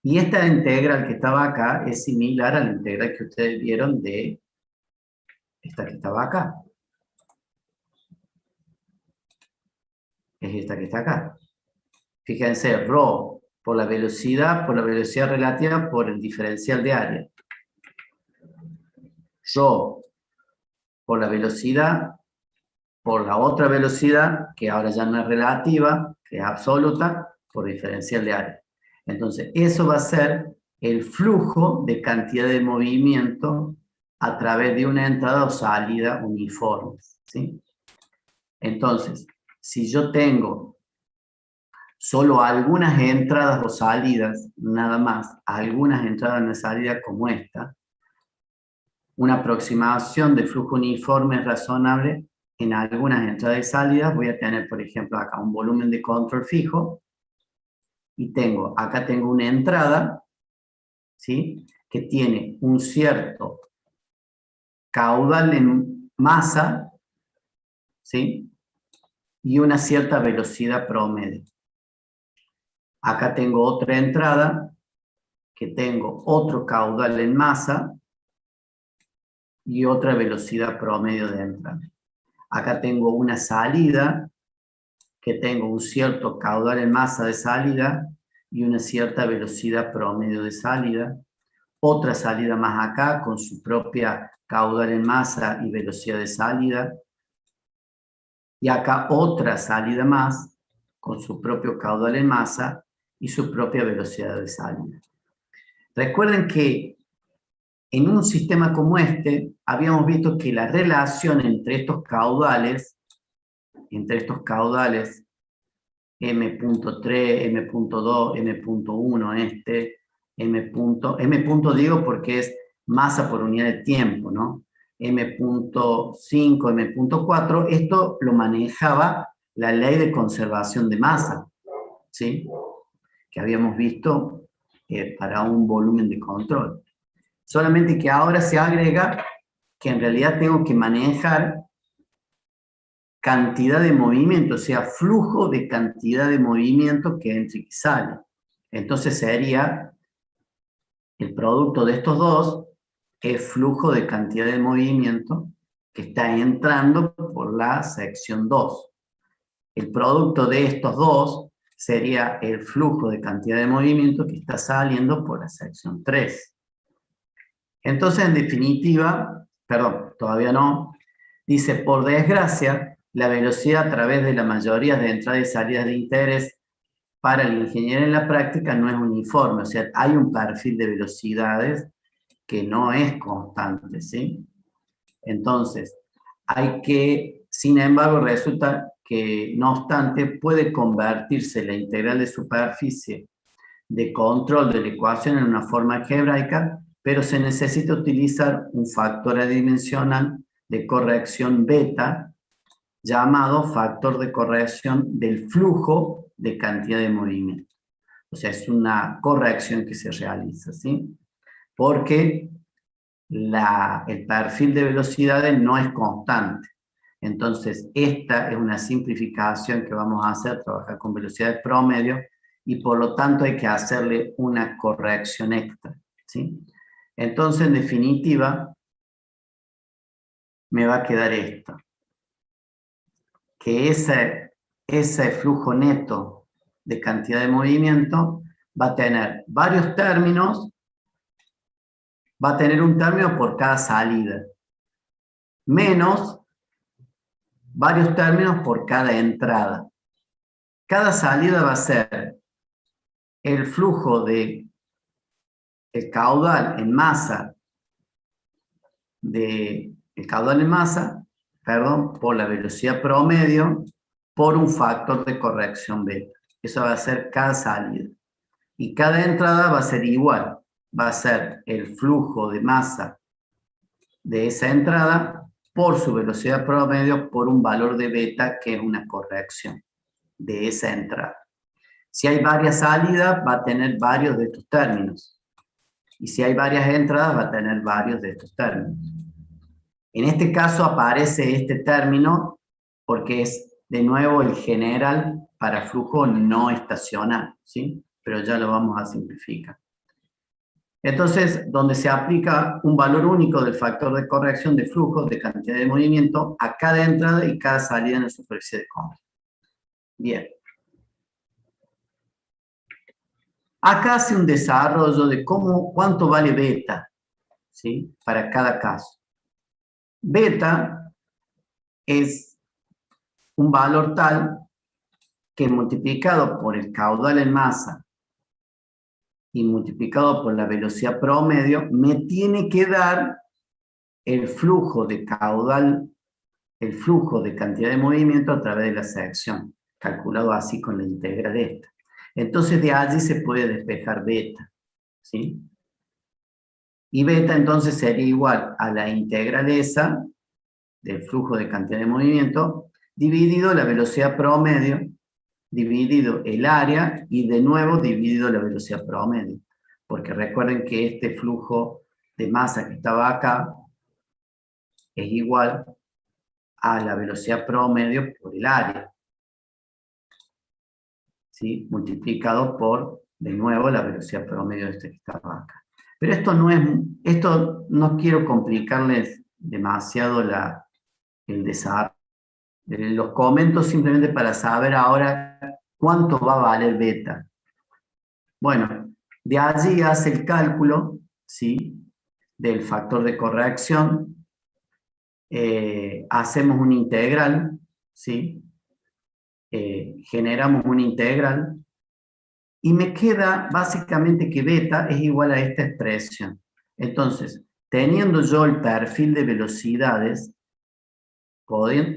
Y esta integral que estaba acá es similar a la integral que ustedes vieron de esta que estaba acá. Es esta que está acá. Fíjense, ρ por la velocidad relativa por el diferencial de área. Ρ por la velocidad, por la otra velocidad, que ahora ya no es relativa, que es absoluta, por diferencial de área. Entonces, eso va a ser el flujo de cantidad de movimiento a través de una entrada o salida uniforme, ¿sí? Entonces, si yo tengo solo algunas entradas o salidas, nada más, algunas entradas y salidas como esta, una aproximación de flujo uniforme razonable en algunas entradas y salidas. Voy a tener, por ejemplo, acá un volumen de control fijo, y acá tengo una entrada, ¿sí?, que tiene un cierto caudal en masa, ¿sí?, y una cierta velocidad promedio. Acá tengo otra entrada, que tengo otro caudal en masa y otra velocidad promedio de entrada. Acá tengo una salida, que tengo un cierto caudal en masa de salida y una cierta velocidad promedio de salida. Otra salida más acá con su propia caudal en masa y velocidad de salida. Y acá otra salida más con su propio caudal en masa y su propia velocidad de salida. Recuerden que en un sistema como este habíamos visto que la relación entre estos caudales M.3, M.2, M.1 M. Digo porque es masa por unidad de tiempo, ¿no? M.5, M.4, esto lo manejaba la ley de conservación de masa, ¿sí?, que habíamos visto para un volumen de control. Solamente que ahora se agrega que en realidad tengo que manejar cantidad de movimiento, o sea, flujo de cantidad de movimiento que entra y que sale. Entonces sería el producto de estos dos, es flujo de cantidad de movimiento que está entrando por la sección 2. El producto de estos dos sería el flujo de cantidad de movimiento que está saliendo por la sección 3. Entonces, en definitiva, perdón, todavía no, dice, por desgracia, la velocidad a través de la mayoría de entradas y salidas de interés para el ingeniero en la práctica no es uniforme, o sea, hay un perfil de velocidades que no es constante, ¿sí? Entonces, sin embargo, resulta que, no obstante, puede convertirse la integral de superficie de control de la ecuación en una forma algebraica, pero se necesita utilizar un factor adimensional de corrección beta, llamado factor de corrección del flujo de cantidad de movimiento. O sea, es una corrección que se realiza, ¿sí? Porque el perfil de velocidades no es constante. Entonces, esta es una simplificación que vamos a hacer, trabajar con velocidades promedio, y por lo tanto hay que hacerle una corrección extra. ¿sí? Entonces, en definitiva, me va a quedar esto. Que ese flujo neto de cantidad de movimiento va a tener varios términos, va a tener un término por cada salida, menos varios términos por cada entrada. Cada salida va a ser el flujo de el caudal en masa por la velocidad promedio por un factor de corrección beta. Eso va a ser cada salida. Y cada entrada va a ser igual. Va a ser el flujo de masa de esa entrada por su velocidad promedio por un valor de beta que es una corrección de esa entrada. Si hay varias salidas, va a tener varios de estos términos. Y si hay varias entradas, va a tener varios de estos términos. En este caso aparece este término porque es de nuevo el general para flujo no estacional, ¿sí? Pero ya lo vamos a simplificar. Entonces, donde se aplica un valor único del factor de corrección de flujo de cantidad de movimiento a cada entrada y cada salida en la superficie de compra. Bien. Acá hace un desarrollo de cuánto vale beta, ¿sí? Para cada caso. Beta es un valor tal que multiplicado por el caudal en masa y multiplicado por la velocidad promedio, me tiene que dar el flujo de caudal, el flujo de cantidad de movimiento a través de la sección, calculado así con la integral de esta. Entonces de allí se puede despejar beta, ¿sí? Y beta entonces sería igual a la integral esa del flujo de cantidad de movimiento dividido la velocidad promedio dividido el área y de nuevo dividido la velocidad promedio. Porque recuerden que este flujo de masa que estaba acá es igual a la velocidad promedio por el área, ¿sí? Multiplicado por, de nuevo, la velocidad promedio de este que estaba acá. Pero esto no quiero complicarles demasiado el desarrollo. Los comento simplemente para saber ahora cuánto va a valer beta. Bueno, de allí hace el cálculo, ¿sí? Del factor de corrección. Hacemos una integral, ¿sí? Generamos una integral y me queda básicamente que beta es igual a esta expresión. Entonces, teniendo yo el perfil de velocidades,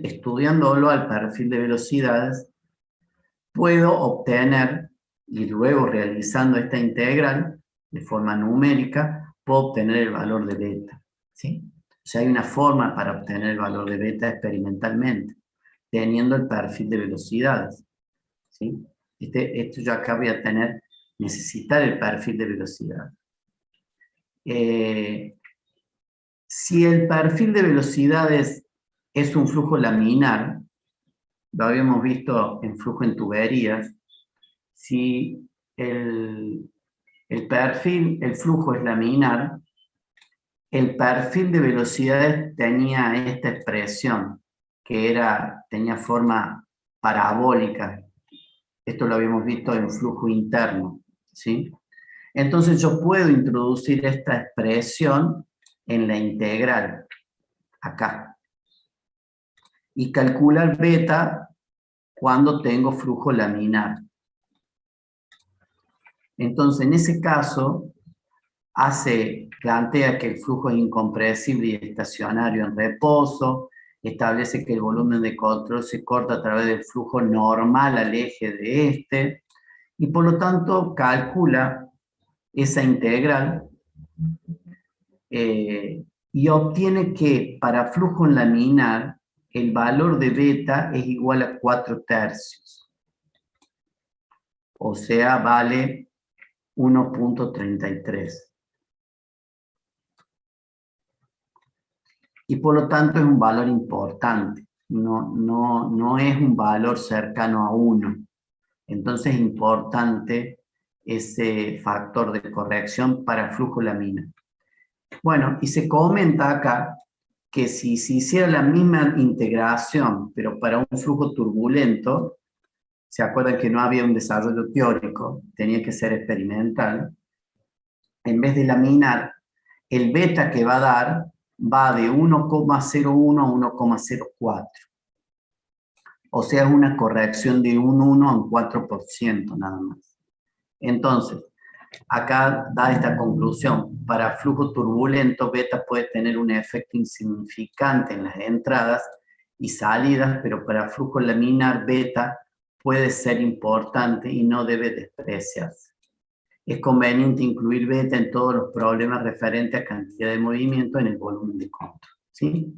estudiándolo al perfil de velocidades, puedo obtener, y luego realizando esta integral de forma numérica, puedo obtener el valor de beta, ¿sí? O sea, hay una forma para obtener el valor de beta experimentalmente, teniendo el perfil de velocidades, ¿sí? Esto yo acá voy a necesitar el perfil de velocidad. Si el perfil de velocidades es un flujo laminar, lo habíamos visto en flujo en tuberías, si el flujo es laminar, el perfil de velocidades tenía esta expresión, que tenía forma parabólica. Esto lo habíamos visto en flujo interno, ¿sí? Entonces yo puedo introducir esta expresión en la integral, acá, y calcular beta cuando tengo flujo laminar. Entonces, en ese caso, plantea que el flujo es incompresible y estacionario en reposo, establece que el volumen de control se corta a través del flujo normal al eje de este, y por lo tanto calcula esa integral y obtiene que para flujo laminar el valor de beta es igual a 4/3. O sea, vale 1.33. Y por lo tanto es un valor importante. No es un valor cercano a 1. Entonces es importante ese factor de corrección para flujo laminar. Bueno, y se comenta acá que si se hiciera la misma integración, pero para un flujo turbulento, se acuerdan que no había un desarrollo teórico, tenía que ser experimental, en vez de laminar, el beta que va a dar va de 1,01 a 1,04. O sea, es una corrección de un 1 a un 4% nada más. Entonces, acá da esta conclusión. Para flujo turbulento, beta puede tener un efecto insignificante en las entradas y salidas, pero para flujo laminar, beta puede ser importante y no debe despreciarse. Es conveniente incluir beta en todos los problemas referentes a cantidad de movimiento en el volumen de control, ¿sí?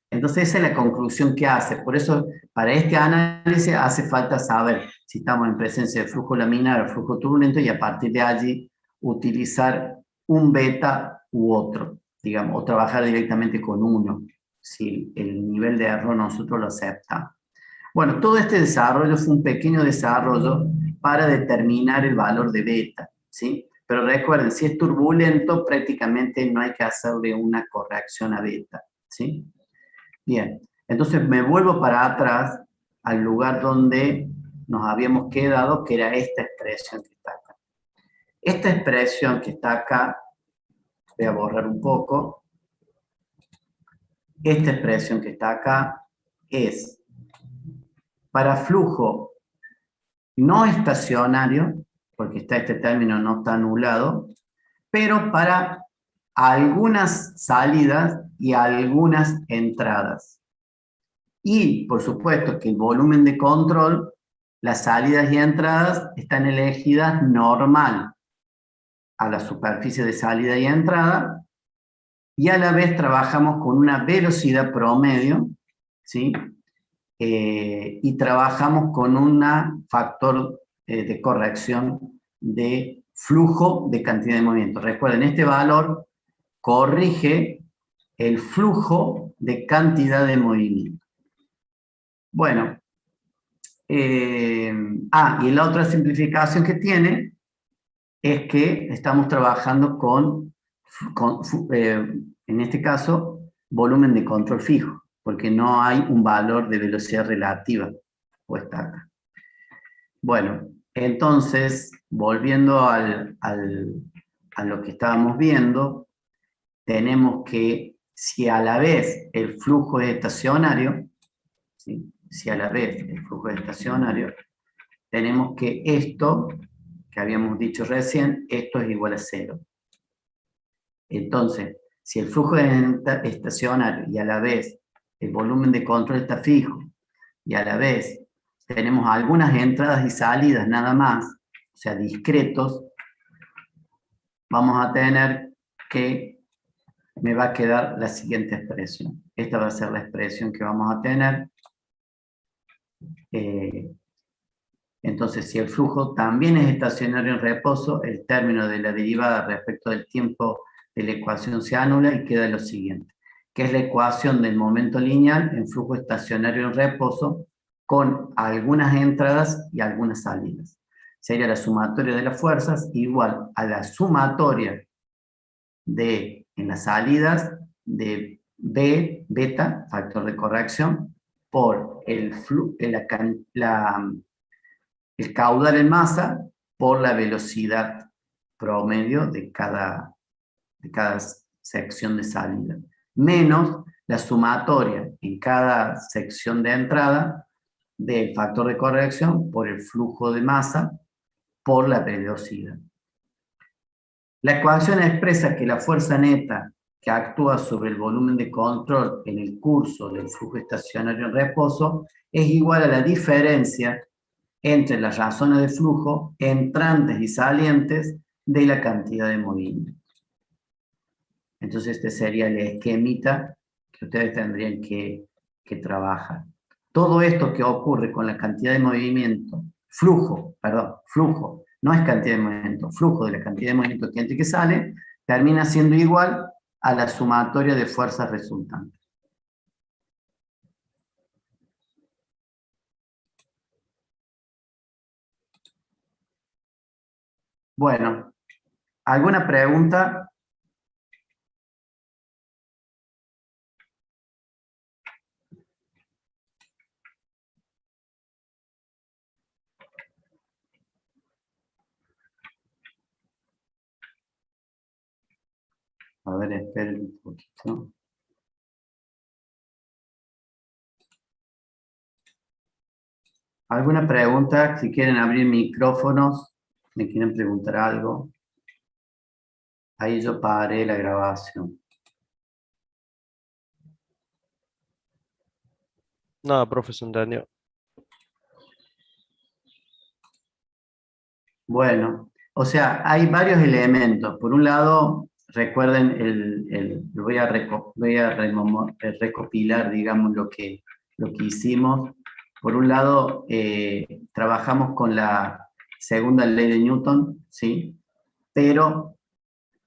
Entonces esa es la conclusión que hace. Por eso, para este análisis hace falta saber si estamos en presencia de flujo laminar o flujo turbulento y a partir de allí utilizar un beta u otro, digamos, o trabajar directamente con uno, si el nivel de error nosotros lo aceptamos. Bueno, todo este desarrollo fue un pequeño desarrollo para determinar el valor de beta, ¿sí? Pero recuerden, si es turbulento, prácticamente no hay que hacerle una corrección a beta, ¿sí? Bien, entonces me vuelvo para atrás al lugar donde nos habíamos quedado, que era esta expresión que está acá. Esta expresión que está acá, voy a borrar un poco, esta expresión que está acá es para flujo no estacionario, porque está este término no está anulado, pero para algunas salidas y algunas entradas. Y, por supuesto, que el volumen de control, las salidas y entradas están elegidas normal a la superficie de salida y entrada, y a la vez trabajamos con una velocidad promedio, ¿sí? Y trabajamos con un factor de corrección de flujo de cantidad de movimiento. Recuerden, este valor corrige el flujo de cantidad de movimiento. Bueno, y la otra simplificación que tiene es que estamos trabajando con en este caso, volumen de control fijo, porque no hay un valor de velocidad relativa puesta acá. Bueno, entonces, volviendo a lo que estábamos viendo, tenemos que, si a la vez el flujo es estacionario, ¿sí? Si a la vez el flujo es estacionario, tenemos que esto, que habíamos dicho recién, esto es igual a 0. Entonces, si el flujo es estacionario y a la vez el volumen de control está fijo y a la vez tenemos algunas entradas y salidas nada más, o sea, discretos, vamos a tener que me va a quedar la siguiente expresión. Esta va a ser la expresión que vamos a tener. Entonces, si el flujo también es estacionario en reposo, el término de la derivada respecto del tiempo de la ecuación se anula y queda lo siguiente, que es la ecuación del momento lineal en flujo estacionario en reposo con algunas entradas y algunas salidas. Sería la sumatoria de las fuerzas igual a la sumatoria en las salidas de B, beta, factor de corrección, por el caudal en masa por la velocidad promedio de cada sección de salida, menos la sumatoria en cada sección de entrada del factor de corrección por el flujo de masa por la velocidad. La ecuación expresa que la fuerza neta que actúa sobre el volumen de control en el curso del flujo estacionario en reposo es igual a la diferencia entre las razones de flujo entrantes y salientes de la cantidad de movimiento. Entonces este sería el esquemita que ustedes tendrían que trabajar. Todo esto que ocurre con la cantidad de movimiento, flujo, no es cantidad de movimiento, flujo de la cantidad de movimiento que entra y que sale, termina siendo igual a la sumatoria de fuerzas resultantes. Bueno, ¿alguna pregunta? A ver, esperen un poquito. ¿Alguna pregunta? Si quieren abrir micrófonos, me quieren preguntar algo. Ahí yo paré la grabación. Nada, profe, se entendió. Bueno, o sea, hay varios elementos. Por un lado, recuerden, voy a recopilar, digamos, lo que hicimos. Por un lado, trabajamos con la segunda ley de Newton, ¿sí? Pero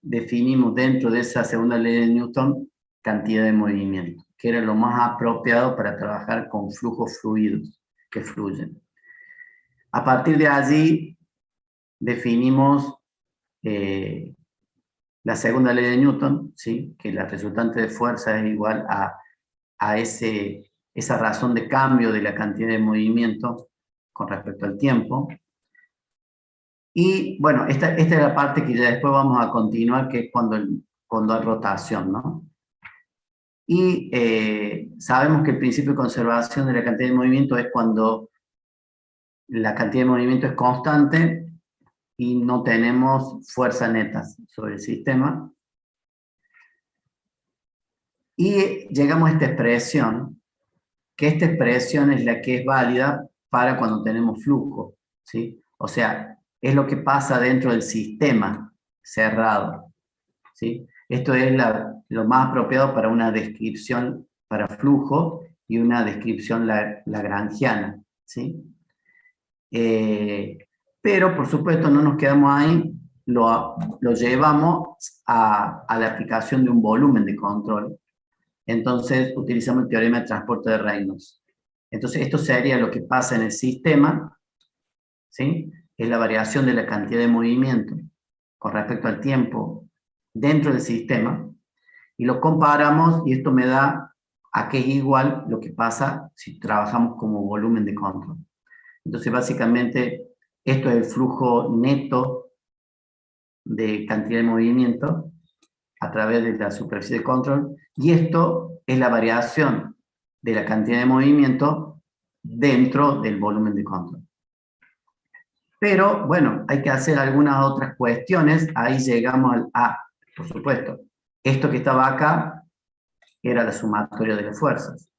definimos dentro de esa segunda ley de Newton cantidad de movimiento, que era lo más apropiado para trabajar con flujos fluidos que fluyen. A partir de allí, definimos la segunda ley de Newton, ¿sí? Que la resultante de fuerza es igual a esa razón de cambio de la cantidad de movimiento con respecto al tiempo. Y bueno, esta es la parte que ya después vamos a continuar, que es cuando hay rotación, ¿no? Y sabemos que el principio de conservación de la cantidad de movimiento es cuando la cantidad de movimiento es constante y no tenemos fuerzas netas sobre el sistema. Y llegamos a esta expresión, que esta expresión es la que es válida para cuando tenemos flujo, ¿sí? O sea, es lo que pasa dentro del sistema cerrado, ¿sí? Esto es lo más apropiado para una descripción para flujo y una descripción lagrangiana, ¿sí? Pero, por supuesto, no nos quedamos ahí, lo llevamos a la aplicación de un volumen de control. Entonces, utilizamos el teorema de transporte de Reynolds. Entonces, esto sería lo que pasa en el sistema, ¿sí? Es la variación de la cantidad de movimiento con respecto al tiempo dentro del sistema, y lo comparamos, y esto me da a que es igual lo que pasa si trabajamos como volumen de control. Entonces, básicamente, esto es el flujo neto de cantidad de movimiento a través de la superficie de control, y esto es la variación de la cantidad de movimiento dentro del volumen de control. Pero, bueno, hay que hacer algunas otras cuestiones. Ahí llegamos por supuesto, esto que estaba acá era la sumatoria de las fuerzas,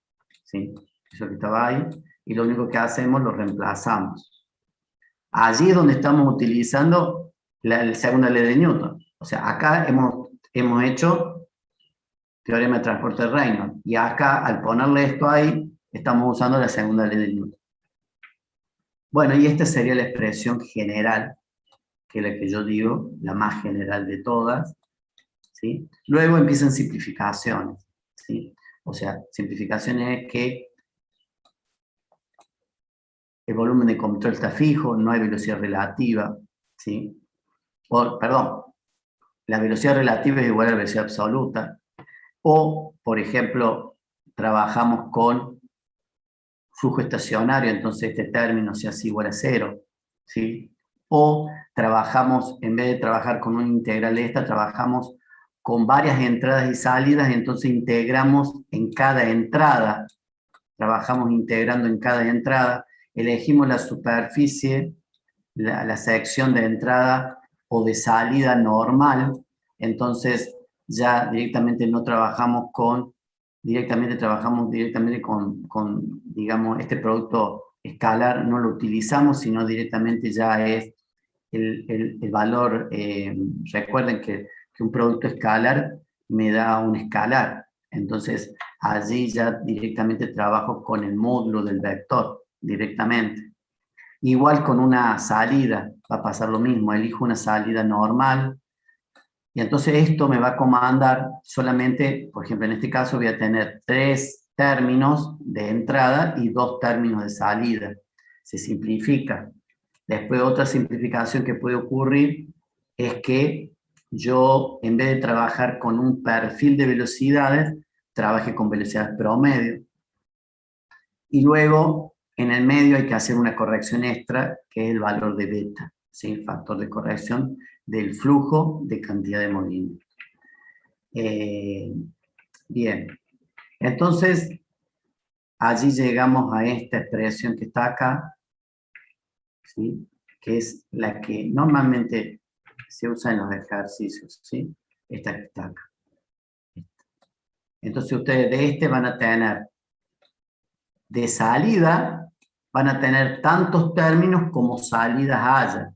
¿sí? Eso que estaba ahí, y lo único que hacemos, lo reemplazamos. Allí es donde estamos utilizando la segunda ley de Newton. O sea, acá hemos hecho teorema de transporte de Reynolds, y acá, al ponerle esto ahí, estamos usando la segunda ley de Newton. Bueno, y esta sería la expresión general, que es la que yo digo, la más general de todas, ¿sí? Luego empiezan simplificaciones, ¿sí? O sea, simplificaciones es que el volumen de control está fijo, no hay velocidad relativa, ¿sí? Perdón, la velocidad relativa es igual a la velocidad absoluta. O, por ejemplo, trabajamos con flujo estacionario, entonces este término se hace igual a cero, ¿sí? O trabajamos, en vez de trabajar con una integral de esta, trabajamos con varias entradas y salidas, entonces integramos en cada entrada, trabajamos integrando en cada entrada, elegimos la superficie, la sección de entrada o de salida normal, entonces ya directamente no trabajamos trabajamos directamente con, digamos, este producto escalar, no lo utilizamos, sino directamente ya es el valor. Recuerden que un producto escalar me da un escalar, entonces allí ya directamente trabajo con el módulo del vector, directamente. Igual con una salida, va a pasar lo mismo, elijo una salida normal, y entonces esto me va a comandar solamente, por ejemplo, en este caso voy a tener 3 términos de entrada y 2 términos de salida. Se simplifica. Después otra simplificación que puede ocurrir es que yo, en vez de trabajar con un perfil de velocidades, trabaje con velocidades promedio. Y luego, en el medio hay que hacer una corrección extra, que es el valor de beta, ¿sí? El factor de corrección del flujo de cantidad de movimiento. Bien, entonces, allí llegamos a esta expresión que está acá, ¿sí? Que es la que normalmente se usa en los ejercicios, ¿sí? Esta que está acá. Entonces ustedes de este van a tener, de salida, van a tener tantos términos como salidas haya.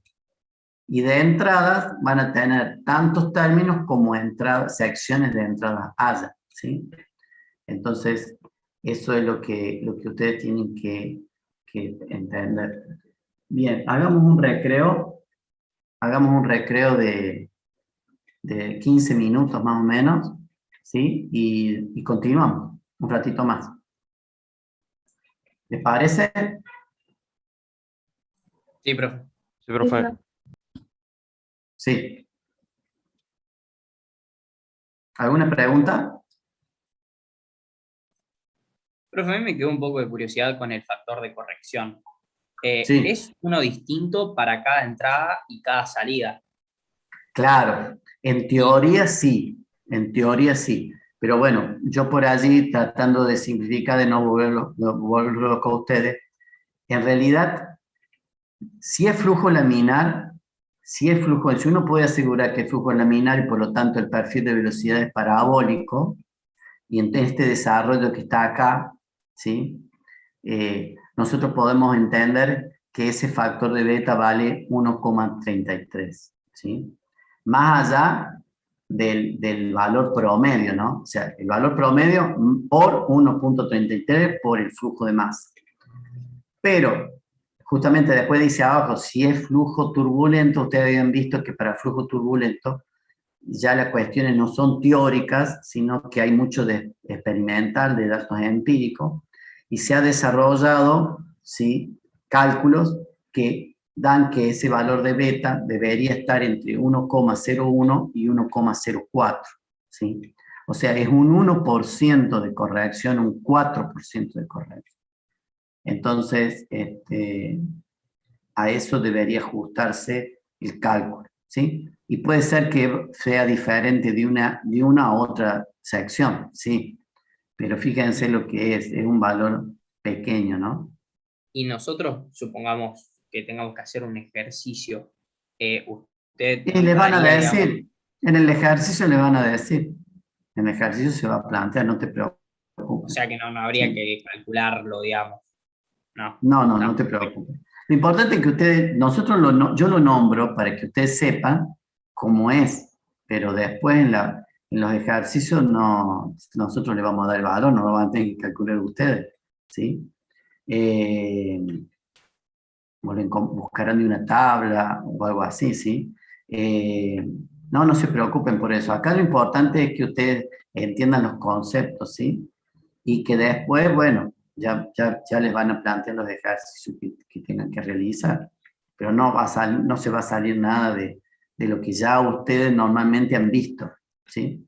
Y de entradas van a tener tantos términos como entradas, secciones de entradas haya, ¿sí? Entonces, eso es lo que ustedes tienen que entender. Bien, hagamos un recreo de 15 minutos más o menos, ¿sí? Y continuamos un ratito más. ¿Les parece? Sí, profe. Sí, profe. Sí. ¿Alguna pregunta? Profe, a mí me quedó un poco de curiosidad con el factor de corrección. Sí, ¿Es uno distinto para cada entrada y cada salida? claro. En teoría sí. Pero bueno, yo por allí tratando de simplificar, de no volverlo loco a ustedes, en realidad, si es flujo laminar, si uno puede asegurar que es flujo laminar y por lo tanto el perfil de velocidad es parabólico, y en este desarrollo que está acá, ¿sí? Nosotros podemos entender que ese factor de beta vale 1,33, ¿sí? Más allá del valor promedio, ¿no? O sea, el valor promedio por 1,33 por el flujo de masa. Pero, justamente después dice abajo, si es flujo turbulento, ustedes habían visto que para flujo turbulento ya las cuestiones no son teóricas, sino que hay mucho de experimental, de datos empíricos, y se ha desarrollado, ¿sí?, cálculos que dan que ese valor de beta debería estar entre 1,01 y 1,04, ¿sí? O sea, es un 1% de corrección, un 4% de corrección. Entonces, a eso debería ajustarse el cálculo, ¿sí? Y puede ser que sea diferente de una a otra sección, ¿sí? Pero fíjense lo que es un valor pequeño, ¿no? Y nosotros, supongamos que tengamos que hacer un ejercicio, usted Y nos les van a daría, digamos, decir, en el ejercicio le van a decir, en el ejercicio se va a plantear, no te o preocupes, sea que no habría ¿sí? que calcularlo, digamos. No, No está te perfecto. preocupes. Lo importante es que ustedes, yo lo nombro para que ustedes sepan cómo es, pero después en los ejercicios nosotros le vamos a dar el valor, no lo van a tener que calcular ustedes, ¿sí? Eh, buscarán de una tabla o algo así, ¿sí? Eh, no se preocupen por eso. Acá lo importante es que ustedes entiendan los conceptos, ¿sí? Y que después, bueno, ya les van a plantear los ejercicios que tengan que realizar, pero no se va a salir nada de lo que ya ustedes normalmente han visto, ¿sí?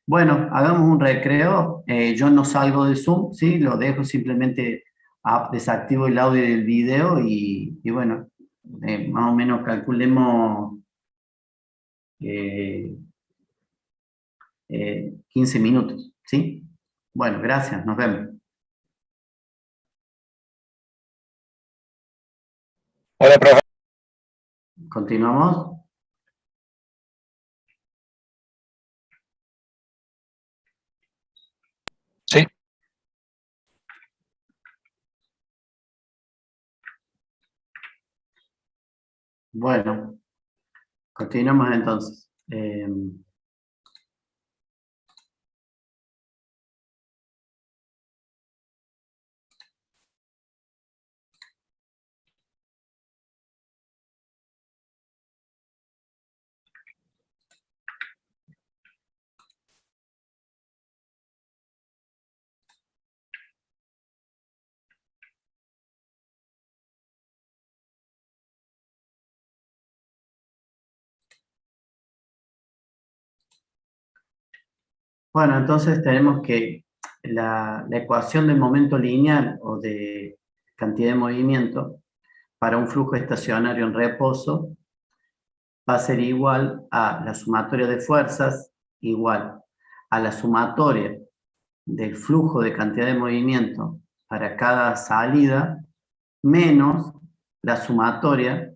Bueno, hagamos un recreo. Yo no salgo de Zoom, ¿sí? Lo dejo simplemente, desactivo el audio y el video y bueno, más o menos calculemos 15 minutos, ¿sí? Bueno, gracias, nos vemos. Hola, profe. Continuamos. Sí. Bueno, continuamos entonces. Bueno, entonces tenemos que la ecuación del momento lineal o de cantidad de movimiento para un flujo estacionario en reposo va a ser igual a la sumatoria de fuerzas igual a la sumatoria del flujo de cantidad de movimiento para cada salida menos la sumatoria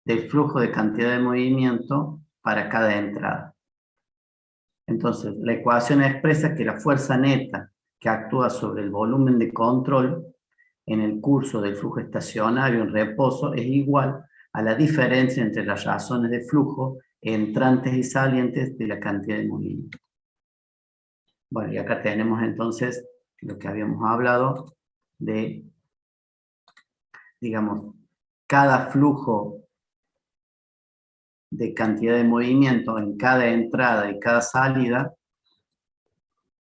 del flujo de cantidad de movimiento para cada entrada. Entonces, la ecuación expresa que la fuerza neta que actúa sobre el volumen de control en el curso del flujo estacionario en reposo es igual a la diferencia entre las razones de flujo entrantes y salientes de la cantidad de movimiento. Bueno, y acá tenemos entonces lo que habíamos hablado de, digamos, cada flujo de cantidad de movimiento en cada entrada y cada salida,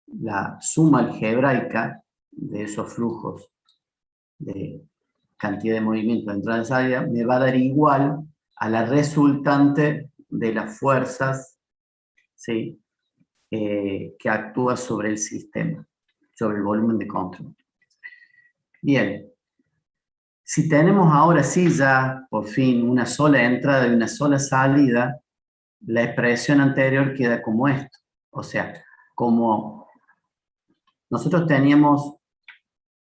la suma algebraica de esos flujos de cantidad de movimiento de entrada y salida me va a dar igual a la resultante de las fuerzas, ¿sí? Que actúa sobre el sistema, sobre el volumen de control. Bien, si tenemos ahora sí ya por fin una sola entrada y una sola salida, la expresión anterior queda como esto. O sea, como nosotros teníamos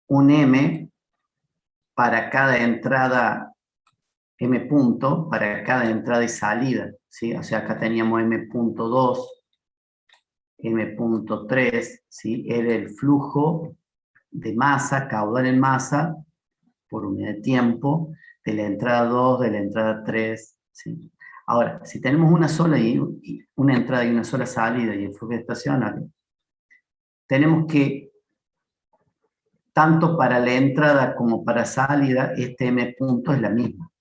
un M para cada entrada, M punto, para cada entrada y salida, ¿sí? O sea, acá teníamos M.2, M.3, ¿sí? Era el flujo de masa, caudal en masa, por unidad de tiempo, de la entrada 2, de la entrada 3, ¿sí? Ahora, si tenemos una sola una entrada y una sola salida y el flujo estacionario, tenemos que, tanto para la entrada como para salida, este M punto es la misma.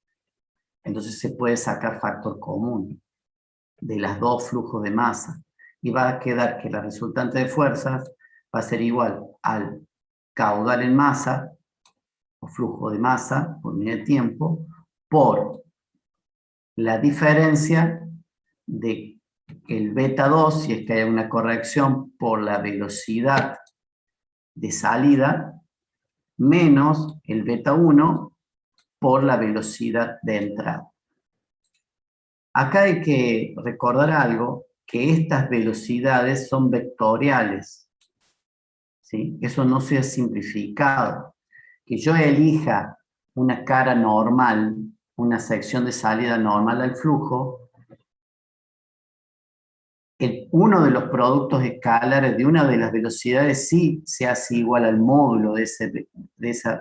Entonces se puede sacar factor común de las dos flujos de masa. Y va a quedar que la resultante de fuerzas va a ser igual al caudal en masa, o flujo de masa por unidad de tiempo, por la diferencia de el beta 2, si es que hay una corrección por la velocidad de salida, menos el beta 1 por la velocidad de entrada. Acá hay que recordar algo, que estas velocidades son vectoriales, ¿sí? Eso no se ha simplificado. Que yo elija una cara normal, una sección de salida normal al flujo, uno de los productos escalares de una de las velocidades sí se hace igual al módulo de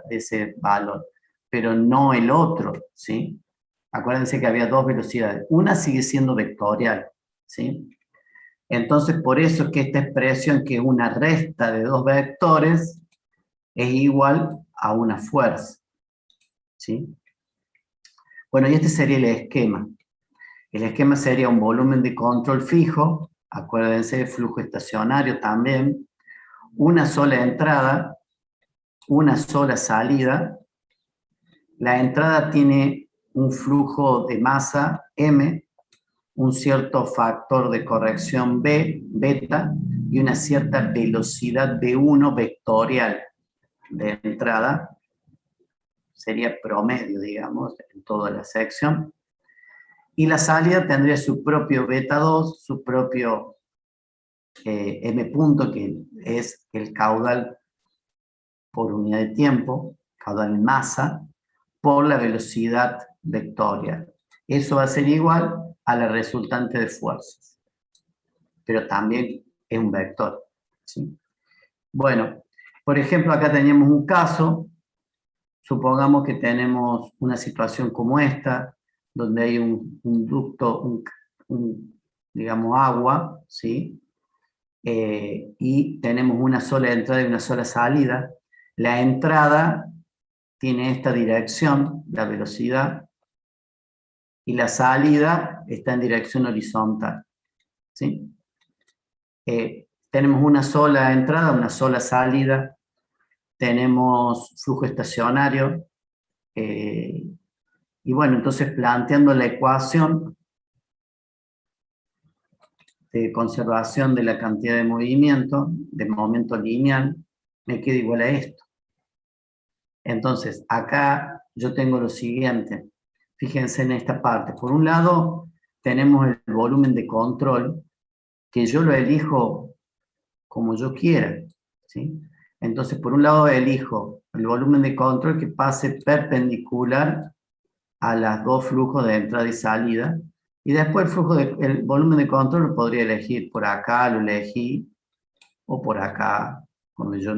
ese valor, pero no el otro, ¿sí? Acuérdense que había dos velocidades. Una sigue siendo vectorial, ¿sí? Entonces, por eso es que esta expresión, que es una resta de dos vectores, es igual a una fuerza, ¿sí? Bueno, y este sería el esquema. El esquema sería un volumen de control fijo, acuérdense de flujo estacionario también, una sola entrada, una sola salida. La entrada tiene un flujo de masa M, un cierto factor de corrección B, beta, y una cierta velocidad B1 vectorial de entrada. Sería promedio, digamos, en toda la sección. Y la salida tendría su propio beta 2, su propio M punto, que es el caudal por unidad de tiempo, caudal en masa, por la velocidad vectorial. Eso va a ser igual a la resultante de fuerzas. Pero también es un vector, ¿sí? Bueno, por ejemplo, acá tenemos un caso. Supongamos que tenemos una situación como esta, donde hay un ducto, digamos, agua, ¿sí? Y tenemos una sola entrada y una sola salida. La entrada tiene esta dirección, la velocidad, y la salida está en dirección horizontal, ¿sí? Tenemos una sola entrada, una sola salida, tenemos flujo estacionario, y bueno, entonces planteando la ecuación de conservación de la cantidad de movimiento, de momento lineal, me queda igual a esto. Entonces, acá yo tengo lo siguiente. Fíjense en esta parte. Por un lado, tenemos el volumen de control, que yo lo elijo como yo quiera, ¿sí? Entonces, por un lado, elijo el volumen de control que pase perpendicular a los dos flujos de entrada y salida, y después el volumen de control lo podría elegir por acá, lo elegí, o por acá, cuando yo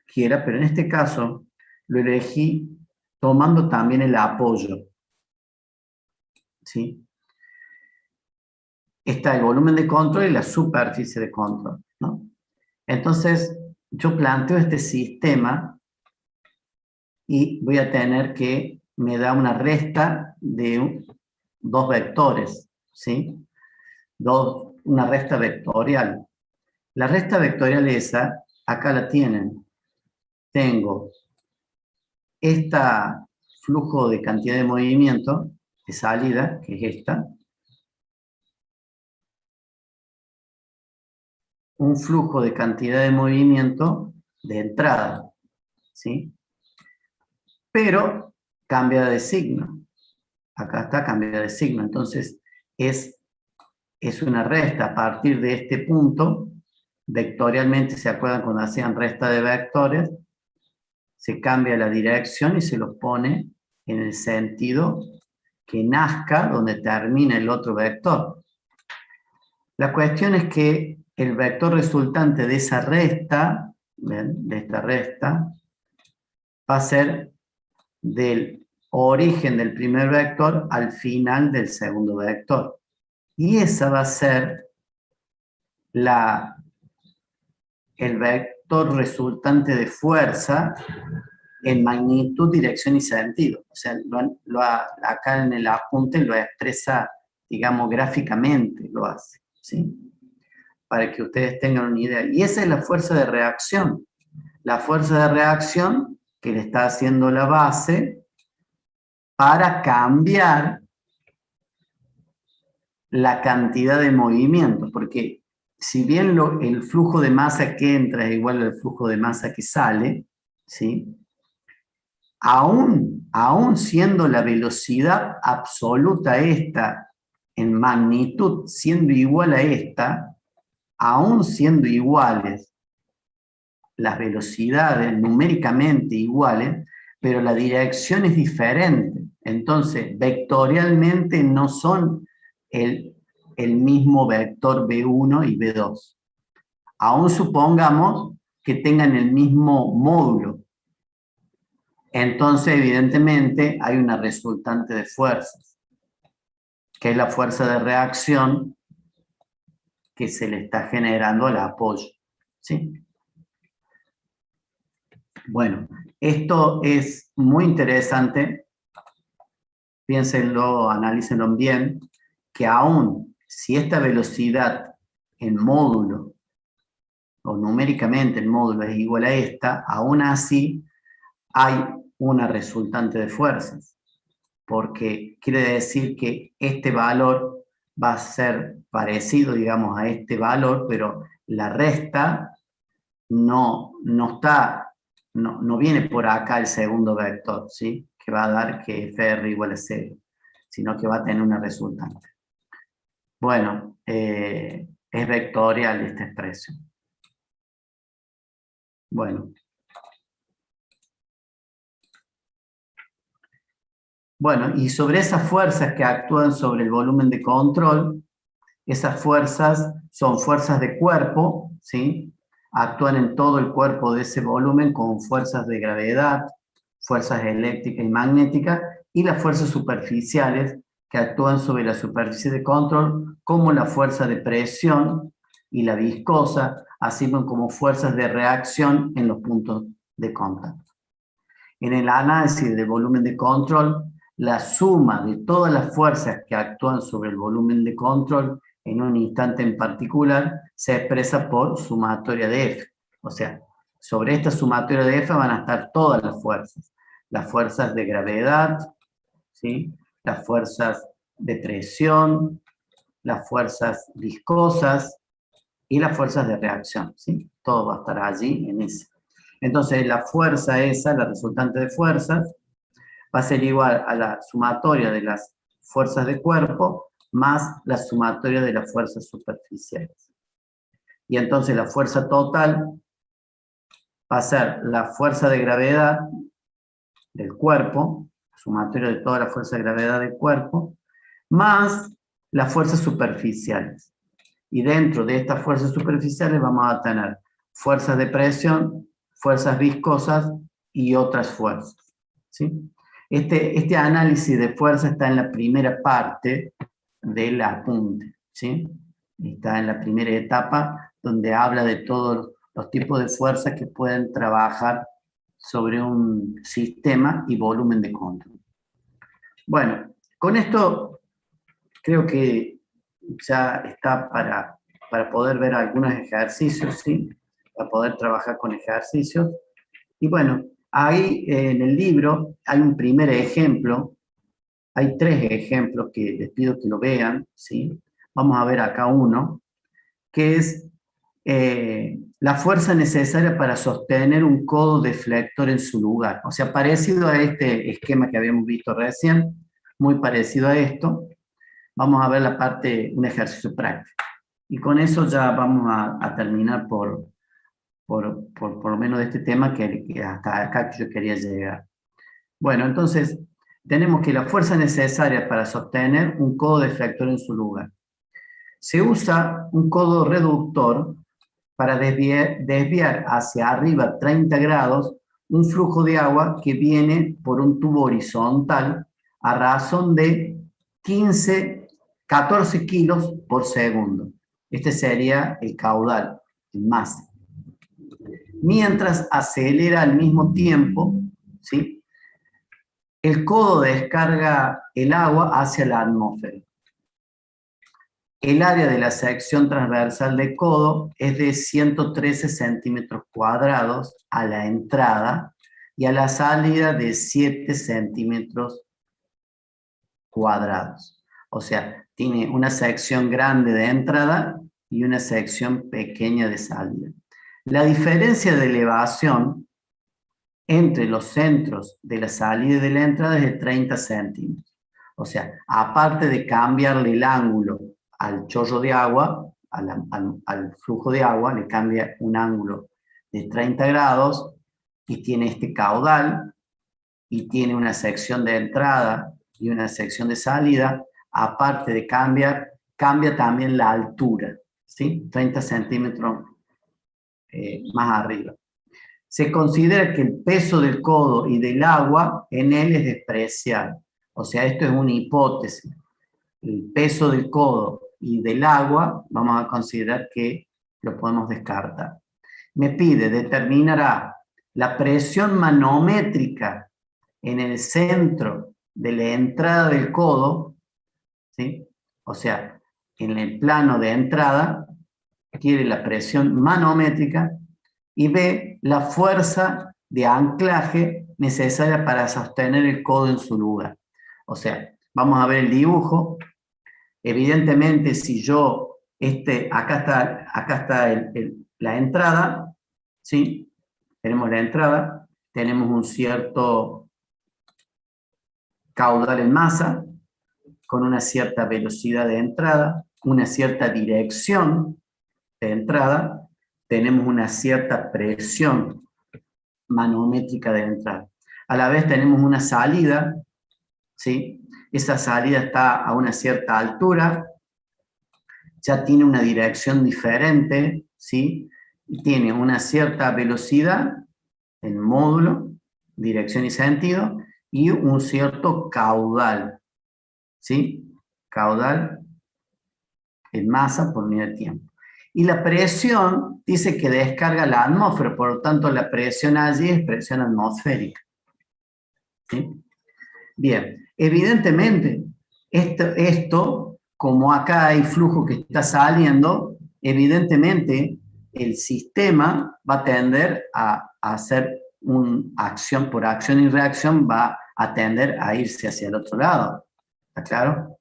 quiera, pero en este caso lo elegí tomando también el apoyo, ¿sí? Está el volumen de control y la superficie de control, ¿no? Entonces, yo planteo este sistema y voy a tener que me da una resta de dos vectores, ¿sí? Una resta vectorial. La resta vectorial esa, acá la tienen. Tengo este flujo de cantidad de movimiento de salida, que es esta, un flujo de cantidad de movimiento de entrada, ¿sí? Pero cambia de signo. Acá está, cambia de signo. Entonces, es una resta a partir de este punto, vectorialmente, ¿se acuerdan cuando hacían resta de vectores? Se cambia la dirección y se los pone en el sentido que nazca donde termina el otro vector. La cuestión es que el vector resultante de esa resta, ¿ven? De esta resta, va a ser del origen del primer vector al final del segundo vector. Y esa va a ser el vector resultante de fuerza en magnitud, dirección y sentido. O sea, acá en el apunte lo expresa, digamos, gráficamente lo hace, ¿sí? Para que ustedes tengan una idea. Y esa es la fuerza de reacción. La fuerza de reacción que le está haciendo la base para cambiar la cantidad de movimiento, porque si bien el flujo de masa que entra es igual al flujo de masa que sale, ¿sí? Aún siendo la velocidad absoluta esta en magnitud siendo igual a esta, aún siendo iguales las velocidades numéricamente iguales, pero la dirección es diferente. Entonces, vectorialmente no son el mismo vector B1 y B2. Aún supongamos que tengan el mismo módulo. Entonces, evidentemente, hay una resultante de fuerzas, que es la fuerza de reacción que se le está generando al apoyo, ¿sí? Bueno, esto es muy interesante. Piénsenlo, analícenlo bien, que aún si esta velocidad en módulo, o numéricamente el módulo es igual a esta, aún así hay una resultante de fuerzas, porque quiere decir que este valor va a ser parecido, digamos, a este valor, pero la resta no viene por acá el segundo vector, ¿sí? Que va a dar que FR igual a 0, sino que va a tener una resultante. Bueno, es vectorial esta expresión. Bueno. Bueno, y sobre esas fuerzas que actúan sobre el volumen de control, esas fuerzas son fuerzas de cuerpo, ¿sí? Actúan en todo el cuerpo de ese volumen con fuerzas de gravedad, fuerzas eléctricas y magnéticas, y las fuerzas superficiales que actúan sobre la superficie de control, como la fuerza de presión y la viscosa, así como fuerzas de reacción en los puntos de contacto. En el análisis del volumen de control, la suma de todas las fuerzas que actúan sobre el volumen de control en un instante en particular se expresa por sumatoria de F. O sea, sobre esta sumatoria de F van a estar todas las fuerzas de gravedad, ¿sí? Las fuerzas de presión, las fuerzas viscosas y las fuerzas de reacción, ¿sí? Todo va a estar allí en ese. Entonces, la fuerza esa, la resultante de fuerzas, va a ser igual a la sumatoria de las fuerzas de cuerpo más la sumatoria de las fuerzas superficiales. Y entonces la fuerza total va a ser la fuerza de gravedad del cuerpo, sumatoria de toda la fuerza de gravedad del cuerpo, más las fuerzas superficiales. Y dentro de estas fuerzas superficiales vamos a tener fuerzas de presión, fuerzas viscosas y otras fuerzas, ¿sí? Este análisis de fuerza está en la primera parte del apunte, ¿sí? Está en la primera etapa donde habla de todos los tipos de fuerzas que pueden trabajar sobre un sistema y volumen de control. Bueno, con esto creo que ya está para poder ver algunos ejercicios, ¿sí? Para poder trabajar con ejercicios. Y bueno, ahí en el libro hay un primer ejemplo, hay 3 ejemplos que les pido que lo vean, ¿sí? Vamos a ver acá uno, que es la fuerza necesaria para sostener un codo deflector en su lugar. O sea, parecido a este esquema que habíamos visto recién, muy parecido a esto. Vamos a ver la parte, un ejercicio práctico. Y con eso ya vamos a terminar por lo menos de este tema que hasta acá que yo quería llegar. Bueno, entonces, tenemos que la fuerza necesaria para sostener un codo deflector en su lugar. Se usa un codo reductor para desviar hacia arriba 30 grados un flujo de agua que viene por un tubo horizontal a razón de 14 kilos por segundo. Este sería el caudal, el masa. Mientras acelera al mismo tiempo, ¿sí? El codo descarga el agua hacia la atmósfera. El área de la sección transversal del codo es de 113 centímetros cuadrados a la entrada y a la salida de 7 centímetros cuadrados. O sea, tiene una sección grande de entrada y una sección pequeña de salida. La diferencia de elevación entre los centros de la salida y de la entrada es de 30 centímetros. O sea, aparte de cambiarle el ángulo al chorro de agua, al flujo de agua, le cambia un ángulo de 30 grados y tiene este caudal y tiene una sección de entrada y una sección de salida. Aparte de cambiar, cambia también la altura, ¿sí? 30 centímetros más arriba. Se considera que el peso del codo y del agua en él es despreciable. O sea, esto es una hipótesis. El peso del codo y del agua, vamos a considerar que lo podemos descartar. Me pide, determinará la presión manométrica en el centro de la entrada del codo, ¿sí? O sea, en el plano de entrada, quiere la presión manométrica, y B, la fuerza de anclaje necesaria para sostener el codo en su lugar. O sea, vamos a ver el dibujo. Evidentemente, si yo, acá está la entrada, ¿sí? Tenemos la entrada, tenemos un cierto caudal en masa, con una cierta velocidad de entrada, una cierta dirección de entrada, tenemos una cierta presión manométrica de entrada. A la vez tenemos una salida, ¿sí? Esa salida está a una cierta altura, ya tiene una dirección diferente, ¿sí? Y tiene una cierta velocidad en módulo, dirección y sentido, y un cierto caudal, ¿sí? Caudal en masa por unidad de tiempo. Y la presión dice que descarga la atmósfera, por lo tanto la presión allí es presión atmosférica, ¿sí? Bien, evidentemente, esto, como acá hay flujo que está saliendo, evidentemente el sistema va a tender a hacer una acción por acción y reacción, va a tender a irse hacia el otro lado. ¿Está claro?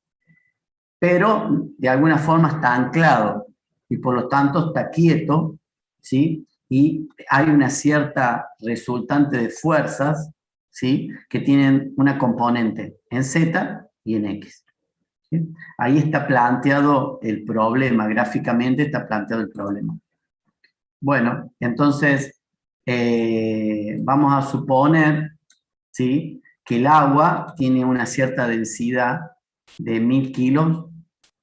pero de alguna forma está anclado y por lo tanto está quieto, ¿sí? Y hay una cierta resultante de fuerzas, ¿sí? Que tienen una componente en Z y en X. ¿Sí? Ahí está planteado el problema, gráficamente está planteado el problema. Bueno, entonces vamos a suponer, ¿sí?, que el agua tiene una cierta densidad de 1000 kilos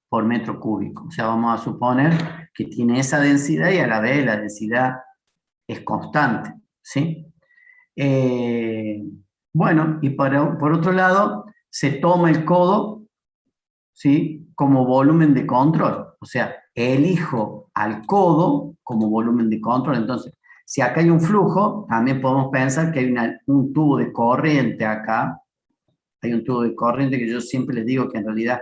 por metro cúbico. O sea, vamos a suponer que tiene esa densidad y a la vez la densidad es constante, ¿sí? Bueno, y por otro lado, se toma el codo, ¿sí?, como volumen de control. O sea, elijo al codo como volumen de control. Entonces, si acá hay un flujo, también podemos pensar que hay un tubo de corriente acá. Hay un tubo de corriente que yo siempre les digo que en realidad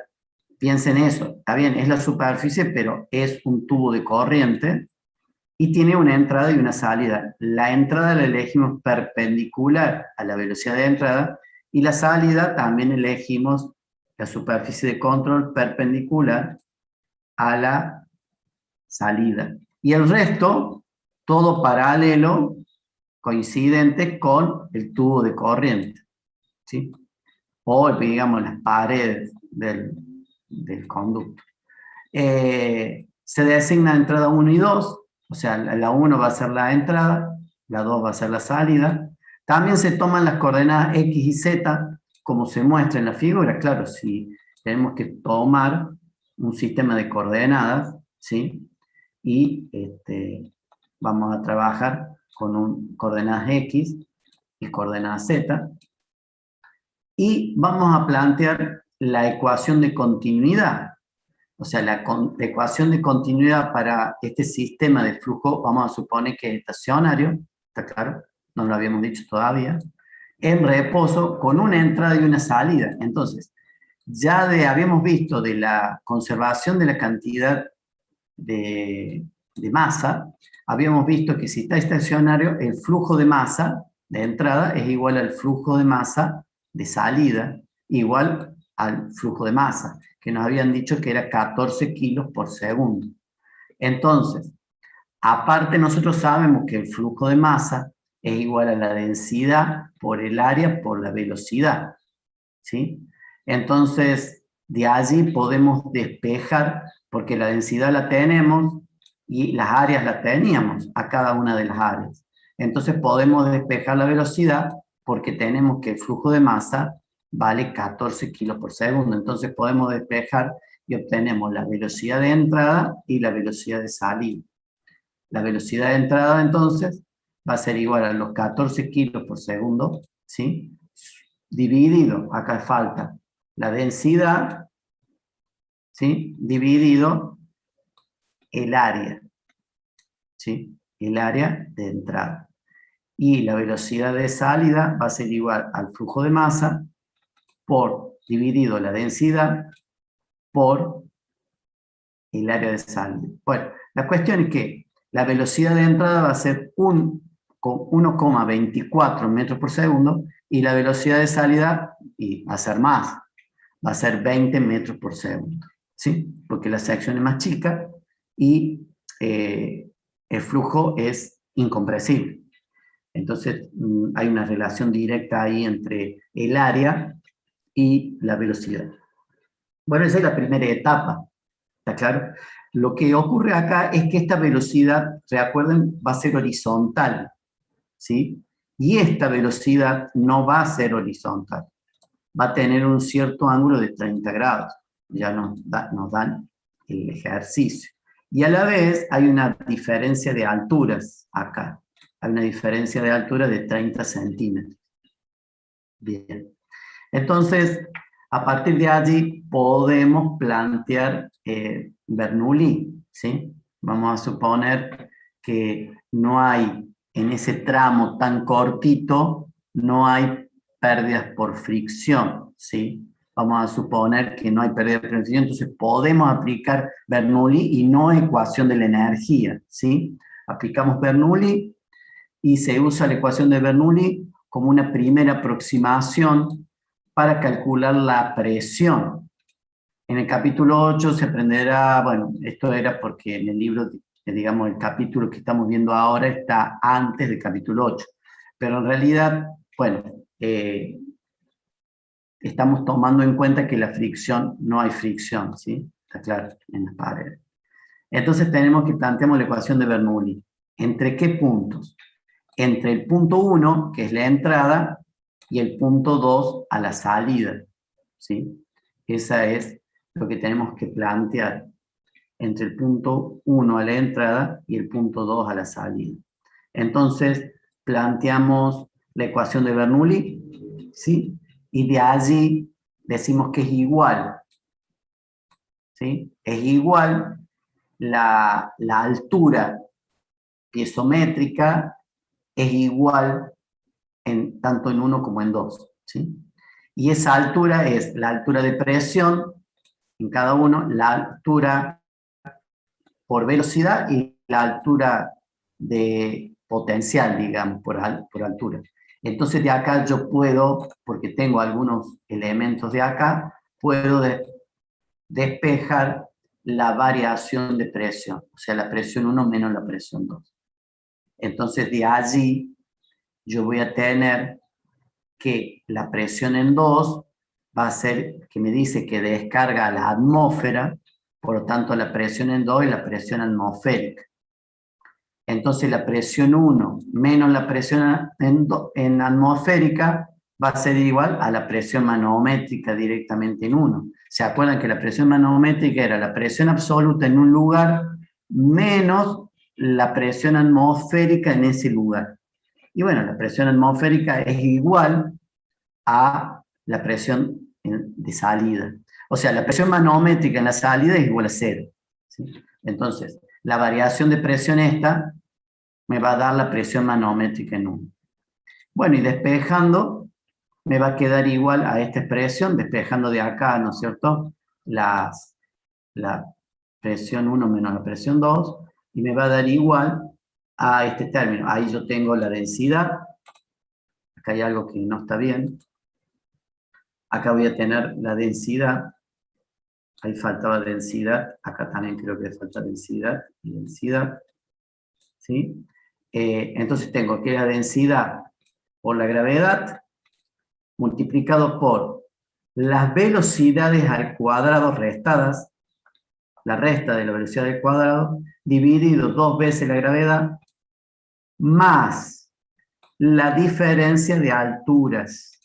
piensen eso. Está bien, es la superficie, pero es un tubo de corriente y tiene una entrada y una salida. La entrada la elegimos perpendicular a la velocidad de entrada y la salida también elegimos la superficie de control perpendicular a la salida. Y el resto, todo paralelo, coincidente con el tubo de corriente, ¿sí? O, digamos, las paredes del conducto. Se designa entrada 1 y 2, o sea, la 1 va a ser la entrada, la 2 va a ser la salida. También se toman las coordenadas X y Z, como se muestra en la figura. Claro, si tenemos que tomar un sistema de coordenadas, ¿sí? Y vamos a trabajar con coordenadas X y coordenadas Z. Y vamos a plantear la ecuación de continuidad. O sea, la ecuación de continuidad para este sistema de flujo, vamos a suponer que es estacionario, ¿está claro? No lo habíamos dicho todavía. En reposo, con una entrada y una salida. Entonces, ya habíamos visto de la conservación de la cantidad de masa, habíamos visto que si está estacionario, el flujo de masa de entrada es igual al flujo de masa de salida, igual al flujo de masa, que nos habían dicho que era 14 kilos por segundo. Entonces, aparte nosotros sabemos que el flujo de masa es igual a la densidad por el área por la velocidad, ¿sí? Entonces, de allí podemos despejar, porque la densidad la tenemos y las áreas las teníamos a cada una de las áreas. Entonces podemos despejar la velocidad porque tenemos que el flujo de masa vale 14 kilos por segundo. Entonces podemos despejar y obtenemos la velocidad de entrada y la velocidad de salida. La velocidad de entrada entonces va a ser igual a los 14 kilos por segundo, ¿sí?, dividido, acá falta la densidad, ¿sí?, dividido el área, ¿sí?, el área de entrada. Y la velocidad de salida va a ser igual al flujo de masa por dividido la densidad por el área de salida. Bueno, la cuestión es que la velocidad de entrada va a ser 1,24 metros por segundo y la velocidad de salida va a ser más, va a ser 20 metros por segundo, ¿sí? Porque la sección es más chica y el flujo es incompresible. Entonces hay una relación directa ahí entre el área y la velocidad. Bueno, esa es la primera etapa, ¿está claro? Lo que ocurre acá es que esta velocidad, recuerden, va a ser horizontal, ¿sí? Y esta velocidad no va a ser horizontal, va a tener un cierto ángulo de 30 grados, ya nos dan el ejercicio. Y a la vez hay una diferencia de alturas acá, hay una diferencia de altura de 30 centímetros. Bien, entonces, a partir de allí podemos plantear Bernoulli, ¿sí? Vamos a suponer que no hay, en ese tramo tan cortito, no hay pérdidas por fricción, ¿sí? Vamos a suponer que no hay pérdida por fricción, entonces podemos aplicar Bernoulli y no ecuación de la energía, ¿sí? Aplicamos Bernoulli y se usa la ecuación de Bernoulli como una primera aproximación para calcular la presión En el capítulo 8 se aprenderá, bueno, esto era porque en el libro, digamos, el capítulo que estamos viendo ahora está antes del capítulo 8, pero en realidad, bueno, estamos tomando en cuenta que la fricción, no hay fricción, ¿sí? Está claro, en las paredes. Entonces tenemos que planteamos la ecuación de Bernoulli. ¿Entre qué puntos? Entre el punto 1, que es la entrada, y el punto 2 a la salida, ¿sí? Esa es lo que tenemos que plantear entre el punto 1 a la entrada y el punto 2 a la salida. Entonces, planteamos la ecuación de Bernoulli, ¿sí? Y de allí decimos que es igual, ¿sí? Es igual la altura piezométrica, es igual tanto en 1 como en 2, ¿sí? Y esa altura es la altura de presión en cada uno, la altura por velocidad y la altura de potencial, digamos, por altura. Entonces de acá yo puedo, porque tengo algunos elementos de acá, puedo despejar la variación de presión, o sea, la presión 1 menos la presión 2. Entonces de allí yo voy a tener que la presión en 2 va a ser, que me dice que descarga a la atmósfera, por lo tanto la presión en 2 es la presión atmosférica. Entonces la presión 1 menos la presión en atmosférica va a ser igual a la presión manométrica directamente en 1. ¿Se acuerdan que la presión manométrica era la presión absoluta en un lugar menos la presión atmosférica en ese lugar? Y bueno, la presión atmosférica es igual a la presión de salida. O sea, la presión manométrica en la salida es igual a 0. ¿Sí? Entonces, la variación de presión esta me va a dar la presión manométrica en 1. Bueno, y despejando, me va a quedar igual a esta expresión, despejando de acá, ¿no es cierto? La presión 1 menos la presión 2, y me va a dar igual a este término. Ahí yo tengo la densidad. Acá hay algo que no está bien. Acá voy a tener la densidad. Ahí faltaba densidad. Acá también creo que falta densidad y densidad. ¿Sí? Entonces tengo que la densidad por la gravedad multiplicado por las velocidades al cuadrado restadas, la resta de la velocidad al cuadrado, dividido 2 veces la gravedad, más la diferencia de alturas.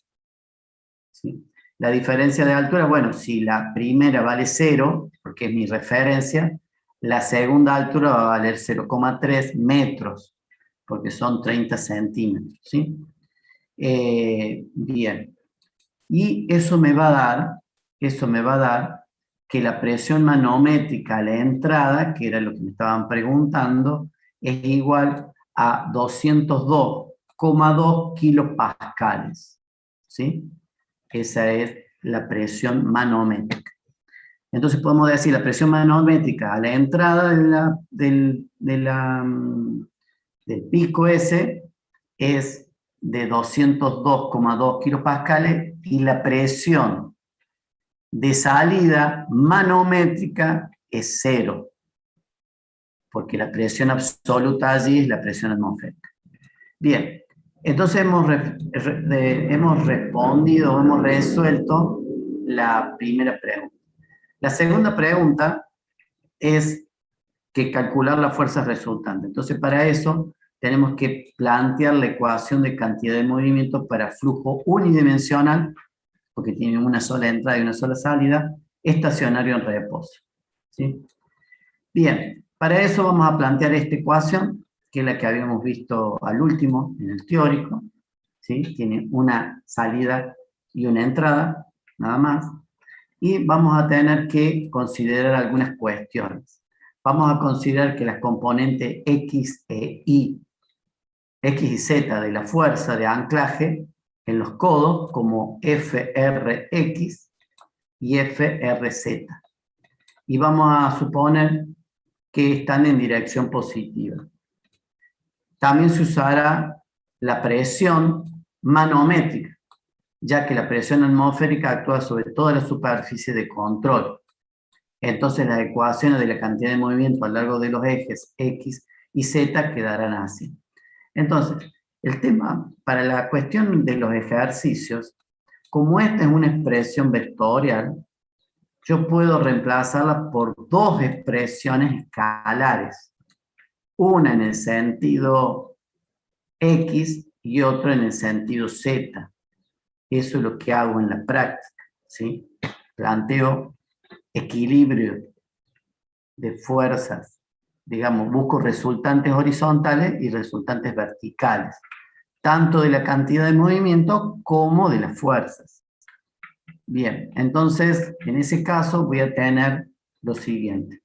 ¿Sí? La diferencia de altura, bueno, si la primera vale 0, porque es mi referencia, la segunda altura va a valer 0,3 metros, porque son 30 centímetros. ¿Sí? Bien. Y eso me va a dar que la presión manométrica a la entrada, que era lo que me estaban preguntando, es igual a 202,2 kilopascales. ¿Sí? Esa es la presión manométrica. Entonces podemos decir la presión manométrica a la entrada del pico ese es de 202,2 kilopascales y la presión de salida manométrica es 0, porque la presión absoluta allí es la presión atmosférica. Bien, entonces hemos respondido, hemos resuelto la primera pregunta. La segunda pregunta es que calcular la fuerza resultante. Entonces para eso tenemos que plantear la ecuación de cantidad de movimiento para flujo unidimensional, porque tiene una sola entrada y una sola salida, estacionario en reposo. ¿Sí? Bien, para eso vamos a plantear esta ecuación, que es la que habíamos visto al último, en el teórico. ¿Sí? Tiene una salida y una entrada, nada más. Y vamos a tener que considerar algunas cuestiones. Vamos a considerar que las componentes X e Y, X y Z de la fuerza de anclaje en los codos como FRX y FRZ. Y vamos a suponer que están en dirección positiva. También se usará la presión manométrica, ya que la presión atmosférica actúa sobre toda la superficie de control. Entonces las ecuaciones de la cantidad de movimiento a lo largo de los ejes X y Z quedarán así. Entonces, el tema para la cuestión de los ejercicios, como esta es una expresión vectorial, yo puedo reemplazarla por dos expresiones escalares. Una en el sentido X y otra en el sentido Z. Eso es lo que hago en la práctica, ¿sí? Planteo equilibrio de fuerzas, digamos, busco resultantes horizontales y resultantes verticales, tanto de la cantidad de movimiento como de las fuerzas. Bien, entonces, en ese caso voy a tener lo siguiente.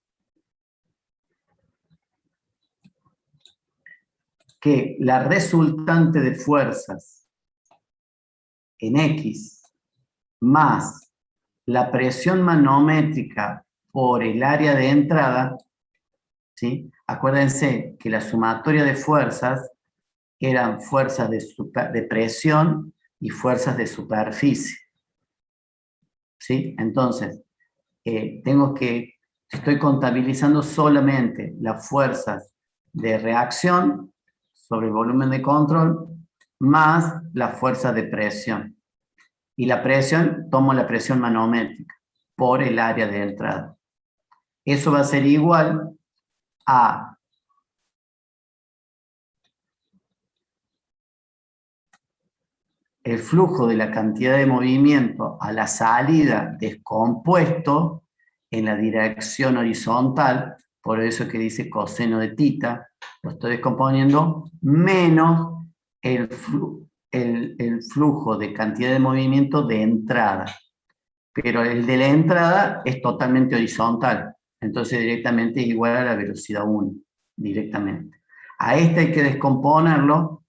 Que la resultante de fuerzas en X más la presión manométrica por el área de entrada, ¿sí? Acuérdense que la sumatoria de fuerzas eran fuerzas de presión y fuerzas de superficie, ¿sí? Entonces, estoy contabilizando solamente las fuerzas de reacción sobre el volumen de control más la fuerza de presión. Y la presión, tomo la presión manométrica por el área de entrada. Eso va a ser igual a el flujo de la cantidad de movimiento a la salida descompuesto en la dirección horizontal, por eso que dice coseno de tita, lo estoy descomponiendo, menos el flujo de cantidad de movimiento de entrada. Pero el de la entrada es totalmente horizontal, entonces directamente es igual a la velocidad 1, directamente. A este hay que descomponerlo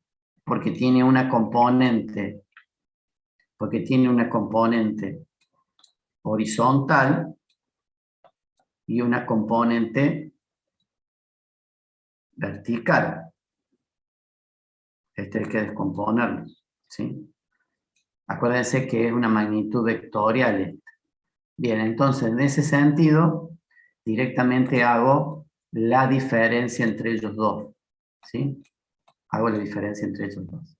porque tiene una componente horizontal y una componente vertical. Este hay que descomponerlo, ¿sí? Acuérdense que es una magnitud vectorial esta. Bien, entonces en ese sentido, directamente hago la diferencia entre ellos dos, ¿sí? Hago la diferencia entre ellos dos.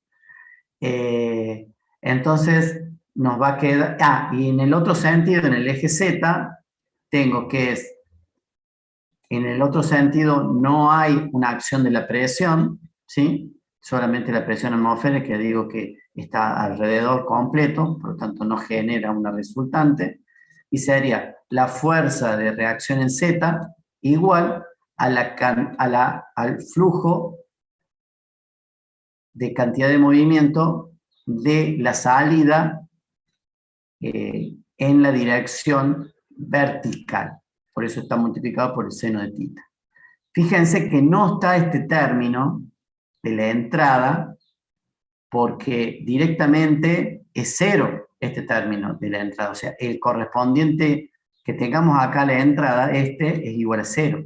Entonces, nos va a quedar... y en el otro sentido, en el eje Z, tengo que es... En el otro sentido, no hay una acción de la presión, ¿sí? Solamente la presión atmosférica, que digo que está alrededor completo, por lo tanto no genera una resultante, y sería la fuerza de reacción en Z igual al flujo de cantidad de movimiento de la salida en la dirección vertical. Por eso está multiplicado por el seno de tita. Fíjense que no está este término de la entrada porque directamente es cero este término de la entrada. O sea, el correspondiente que tengamos acá a la entrada, este es igual a cero.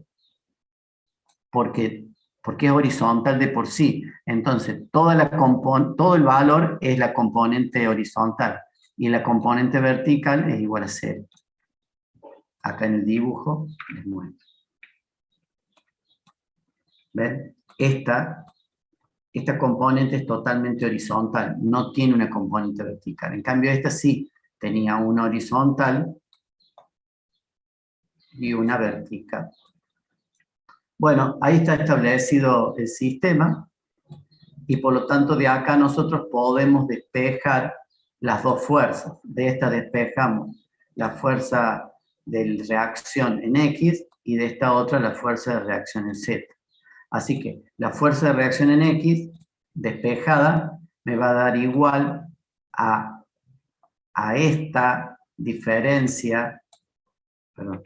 Porque es horizontal de por sí. Entonces, todo el valor es la componente horizontal. Y la componente vertical es igual a cero. Acá en el dibujo les muestro. ¿Ven? Esta componente es totalmente horizontal, no tiene una componente vertical. En cambio, esta sí tenía una horizontal y una vertical. Bueno, ahí está establecido el sistema y por lo tanto de acá nosotros podemos despejar las dos fuerzas. De esta despejamos la fuerza de reacción en X y de esta otra la fuerza de reacción en Z. Así que la fuerza de reacción en X despejada me va a dar igual a esta diferencia, perdón,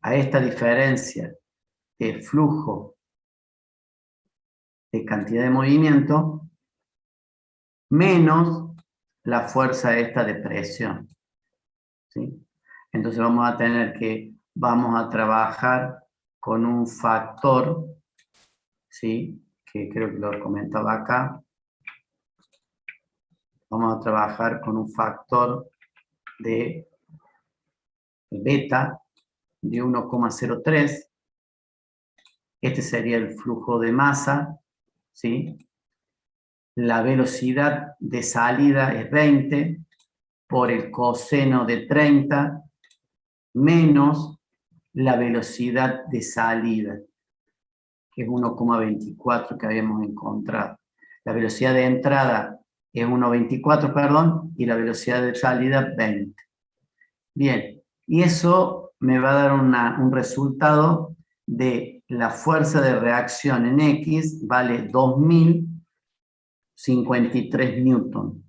a esta diferencia de flujo de cantidad de movimiento menos la fuerza esta de presión, ¿sí? Entonces vamos a trabajar con un factor, ¿sí? Que creo que lo comentaba acá. Vamos a trabajar con un factor de beta de 1,03. Este sería el flujo de masa, ¿sí? La velocidad de salida es 20 por el coseno de 30 menos la velocidad de salida, que es 1,24 que habíamos encontrado. La velocidad de entrada es 1,24, perdón, y la velocidad de salida 20. Bien, y eso me va a dar un resultado de la fuerza de reacción en X vale 2053 newton.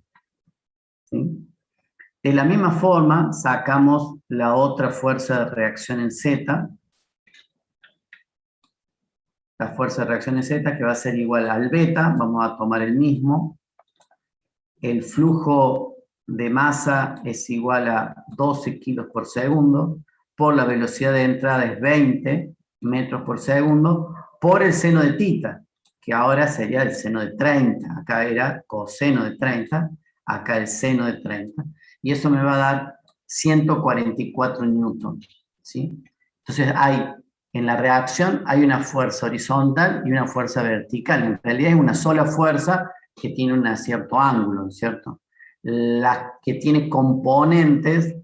¿Sí? De la misma forma, sacamos la otra fuerza de reacción en Z. La fuerza de reacción en Z, que va a ser igual al beta, vamos a tomar el mismo. El flujo de masa es igual a 12 kilos por segundo, por la velocidad de entrada es 20 metros por segundo, por el seno de tita, que ahora sería el seno de 30. Acá era coseno de 30, acá el seno de 30. Y eso me va a dar 144 newton, ¿sí? Entonces en la reacción hay una fuerza horizontal y una fuerza vertical. En realidad es una sola fuerza que tiene un cierto ángulo, ¿cierto? La que tiene componentes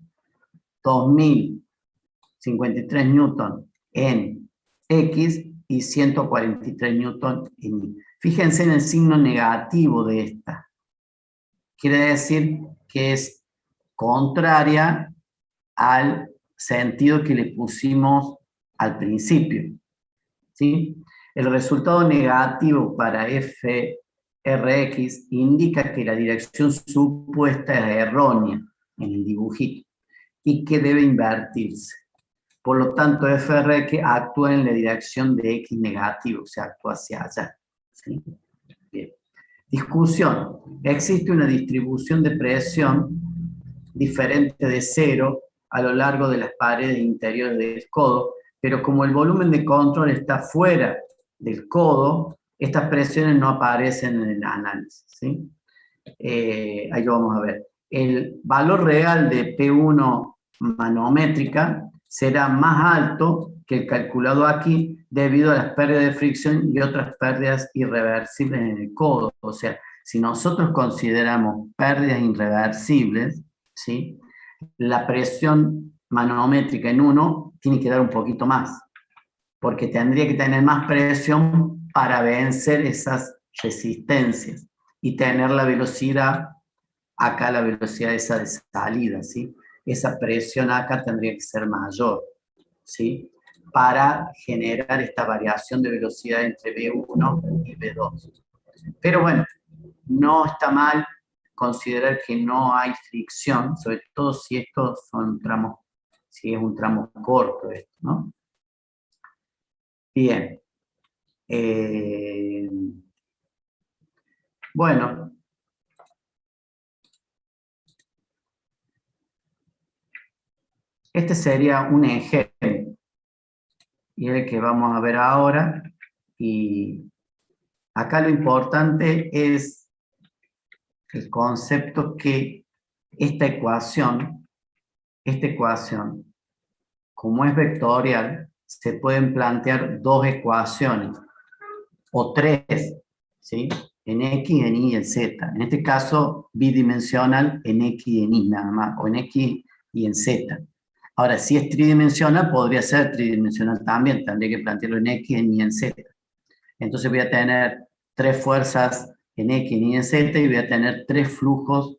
2053 newton en X y 143 newton en Y. Fíjense en el signo negativo de esta. Quiere decir que es contraria al sentido que le pusimos al principio, ¿sí? El resultado negativo para FRX indica que la dirección supuesta es errónea en el dibujito y que debe invertirse. Por lo tanto, FRX actúa en la dirección de X negativo, o sea, actúa hacia allá, ¿sí? Bien. Discusión. Existe una distribución de presión diferente de cero a lo largo de las paredes interiores del codo, pero como el volumen de control está fuera del codo, estas presiones no aparecen en el análisis, ¿sí? Ahí lo vamos a ver. El valor real de P1 manométrica será más alto que el calculado aquí debido a las pérdidas de fricción y otras pérdidas irreversibles en el codo. O sea, si nosotros consideramos pérdidas irreversibles, ¿sí? La presión manométrica en 1 tiene que dar un poquito más, porque tendría que tener más presión para vencer esas resistencias y tener la velocidad, acá la velocidad esa de salida, ¿sí? Esa presión acá tendría que ser mayor, ¿sí? Para generar esta variación de velocidad entre V1 y V2. Pero bueno, no está mal considerar que no hay fricción, sobre todo si estos son tramos, si es un tramo corto esto, ¿no? Bien. Bueno. Este sería un ejemplo, y es el que vamos a ver ahora, y acá lo importante es el concepto que esta ecuación, como es vectorial, se pueden plantear dos ecuaciones, o tres, ¿sí? En X, en Y y en Z. En este caso, bidimensional en X y en Y nada más, o en X y en Z. Ahora, si es tridimensional, podría ser tridimensional también, tendría que plantearlo en X, en Y, en Z. Entonces voy a tener tres fuerzas en X, en Y, en Z, y voy a tener tres flujos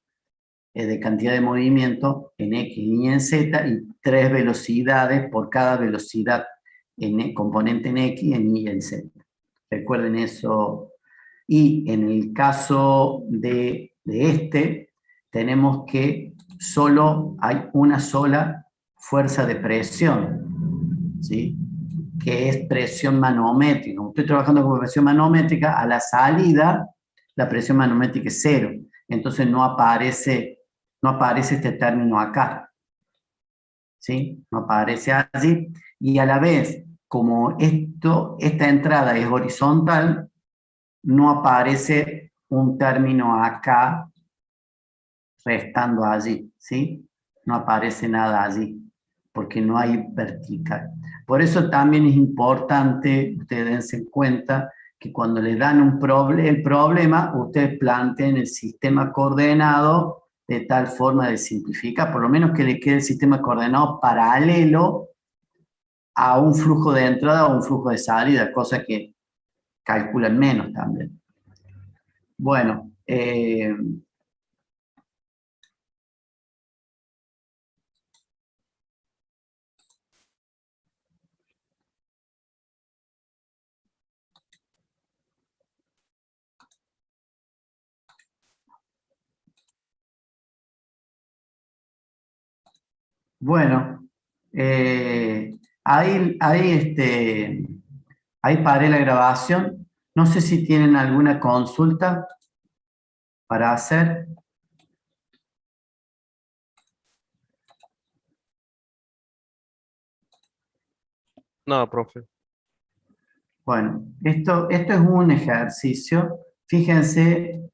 de cantidad de movimiento en X, en Y, en Z, y tres velocidades por cada velocidad en componente en X, en Y y en Z. Recuerden eso. Y en el caso de este, tenemos que solo hay una sola fuerza de presión, ¿sí? Que es presión manométrica. Como estoy trabajando con presión manométrica, a la salida la presión manométrica es 0. Entonces no aparece este término acá, ¿sí? No aparece allí. Y a la vez, como esta entrada es horizontal, no aparece un término acá restando allí, ¿sí? No aparece nada allí. porque no hay vertical. Por eso también es importante, ustedes dense en cuenta, que cuando les dan el problema, ustedes planteen el sistema coordenado de tal forma de simplificar, por lo menos que le quede el sistema coordenado paralelo a un flujo de entrada o un flujo de salida, cosa que calculan menos también. Bueno, bueno, ahí paré la grabación. No sé si tienen alguna consulta para hacer. No, profe. Bueno, esto es un ejercicio. Fíjense,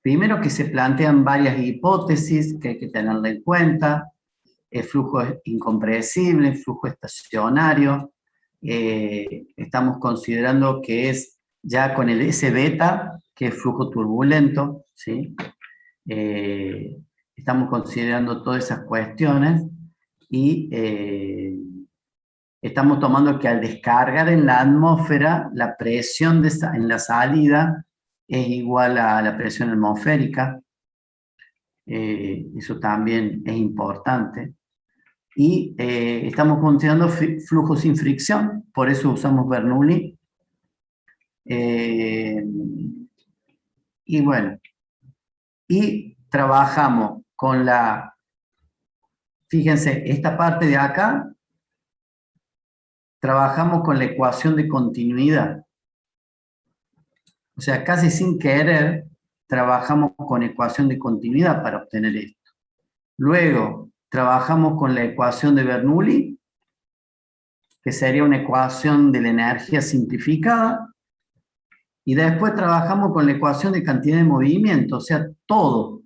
primero que se plantean varias hipótesis que hay que tenerla en cuenta. El flujo incompresible, el flujo estacionario. Estamos considerando que es ya con el S beta, que es flujo turbulento, ¿sí? Estamos considerando todas esas cuestiones y estamos tomando que al descargar en la atmósfera, la presión en la salida es igual a la presión atmosférica. Eso también es importante. Y estamos considerando flujo sin fricción, por eso usamos Bernoulli. Y bueno, y trabajamos con fíjense, esta parte de acá, trabajamos con la ecuación de continuidad. O sea, casi sin querer, trabajamos con ecuación de continuidad para obtener esto. Luego, trabajamos con la ecuación de Bernoulli, que sería una ecuación de la energía simplificada, y después trabajamos con la ecuación de cantidad de movimiento, o sea, todo,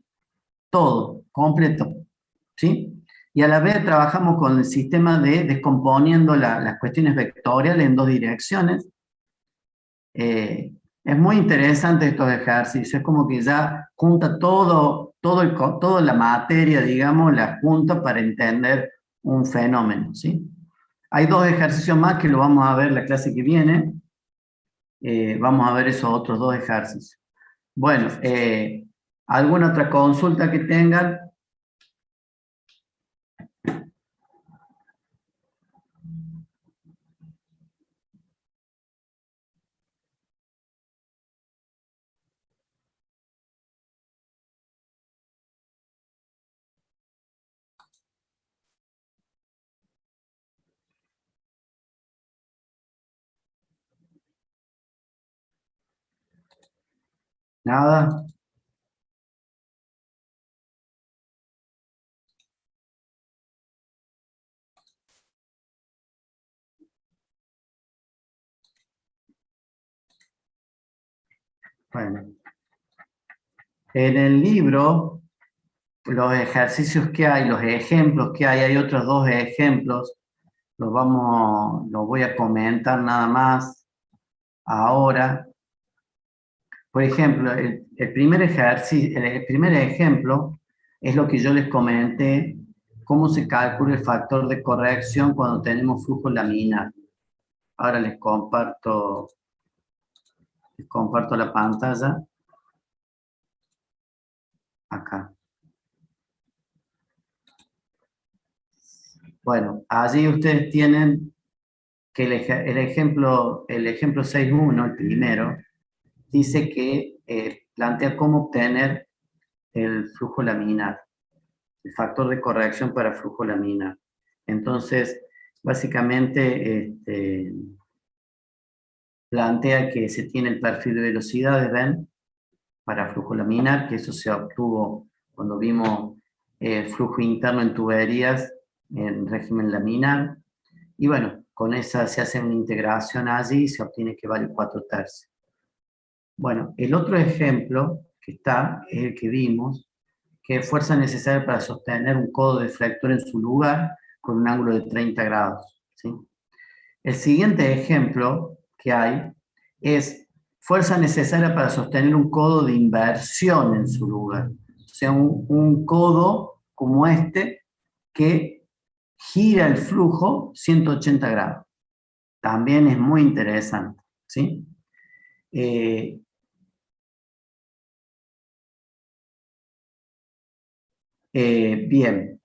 completo, ¿sí? Y a la vez trabajamos con el sistema de descomponiendo las cuestiones vectoriales en dos direcciones. Es muy interesante estos ejercicios, es como que ya junta toda la materia, digamos, la junta para entender un fenómeno, ¿sí? Hay dos ejercicios más que lo vamos a ver la clase que viene. Vamos a ver esos otros dos ejercicios. Bueno, ¿alguna otra consulta que tengan? ¿Nada? Bueno, en el libro, los ejercicios que hay, los ejemplos que hay otros dos ejemplos, los voy a comentar nada más ahora. Por ejemplo, el primer ejercicio, el primer ejemplo es lo que yo les comenté, cómo se calcula el factor de corrección cuando tenemos flujo laminar. Ahora les comparto la pantalla. Acá. Bueno, allí ustedes tienen que el ejemplo 6.1, el primero, dice que plantea cómo obtener el flujo laminar, el factor de corrección para flujo laminar. Entonces, básicamente, plantea que se tiene el perfil de velocidades, ¿ven? Para flujo laminar, que eso se obtuvo cuando vimos flujo interno en tuberías en régimen laminar. Y bueno, con esa se hace una integración allí y se obtiene que vale 4/3. Bueno, el otro ejemplo que está es el que vimos, que es fuerza necesaria para sostener un codo deflector en su lugar con un ángulo de 30 grados. ¿Sí? El siguiente ejemplo que hay es fuerza necesaria para sostener un codo de inversión en su lugar. O sea, un codo como este que gira el flujo 180 grados. También es muy interesante. ¿Sí? Bien.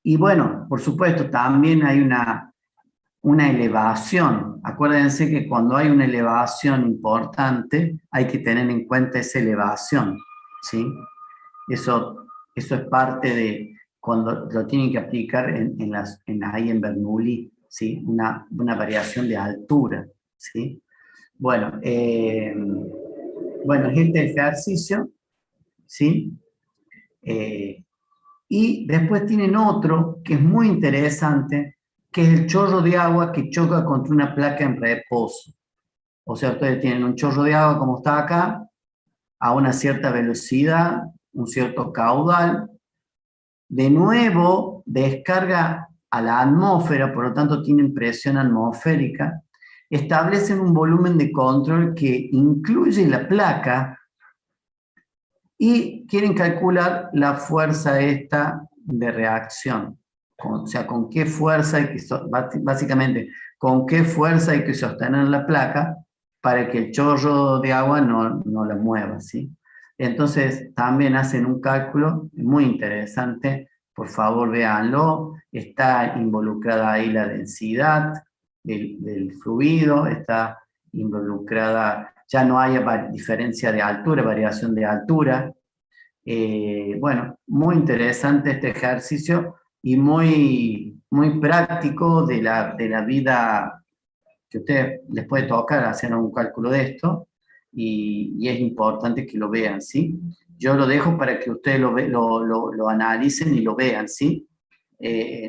Y bueno, por supuesto, también hay una elevación. Acuérdense que cuando hay una elevación importante, hay que tener en cuenta esa elevación. ¿Sí? Eso es parte de cuando lo tienen que aplicar ahí en Bernoulli, ¿sí? Una variación de altura. ¿Sí? Bueno, bueno, es este ejercicio, ¿sí? Y después tienen otro que es muy interesante, que es el chorro de agua que choca contra una placa en reposo. O sea, ustedes tienen un chorro de agua como está acá, a una cierta velocidad, un cierto caudal. De nuevo, descarga a la atmósfera, por lo tanto tienen presión atmosférica. Establecen un volumen de control que incluye la placa y quieren calcular la fuerza esta de reacción. O sea, con qué fuerza hay que, básicamente, con qué fuerza hay que sostener la placa para que el chorro de agua no la mueva, ¿sí? Entonces, también hacen un cálculo muy interesante, por favor véanlo, está involucrada ahí la densidad del fluido, está involucrada, ya no hay diferencia de altura, variación de altura. Bueno, muy interesante este ejercicio y muy práctico de la vida que a ustedes les puede tocar hacer un cálculo de esto y es importante que lo vean, ¿sí? Yo lo dejo para que ustedes lo analicen y lo vean, ¿sí?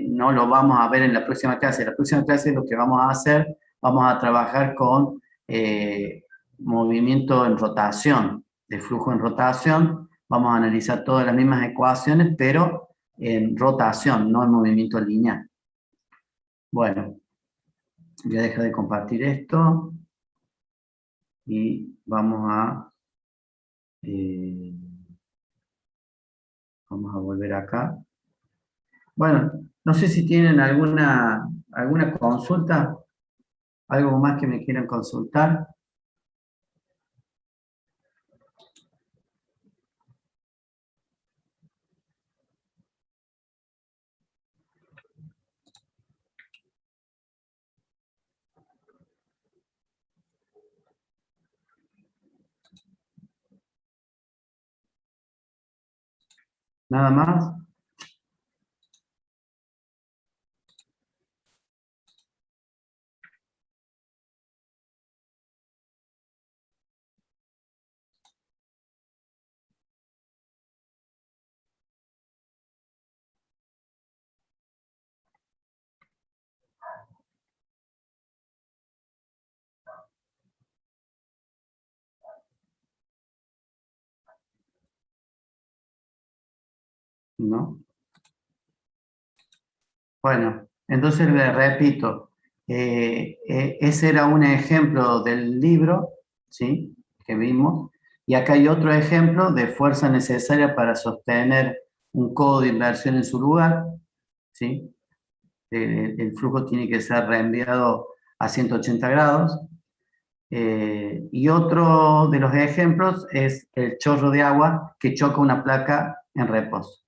No lo vamos a ver en la próxima clase. En la próxima clase lo que vamos a hacer, vamos a trabajar con movimiento en rotación, de flujo en rotación. Vamos a analizar todas las mismas ecuaciones, pero en rotación, no en movimiento lineal. Bueno, voy a dejar de compartir esto y vamos a volver acá. Bueno, no sé si tienen alguna consulta, algo más que me quieran consultar. ¿Nada más? ¿No? Bueno, entonces le repito, ese era un ejemplo del libro, ¿sí? Que vimos, y acá hay otro ejemplo de fuerza necesaria para sostener un codo de inversión en su lugar, ¿sí? El flujo tiene que ser reenviado a 180 grados. Y otro de los ejemplos es el chorro de agua que choca una placa en reposo.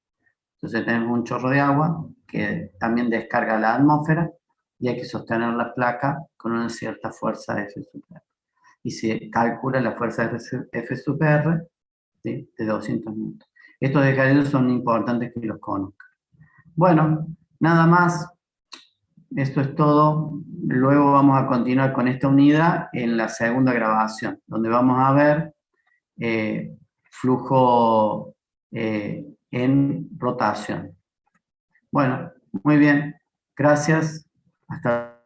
Entonces tenemos un chorro de agua que también descarga la atmósfera y hay que sostener la placa con una cierta fuerza F sub R. Y se calcula la fuerza F sub R, ¿sí? De 200 newtons. Estos ejercicios son importantes que los conozcan. Bueno, nada más. Esto es todo. Luego vamos a continuar con esta unidad en la segunda grabación, donde vamos a ver flujo en rotación. Bueno, muy bien. Gracias. Hasta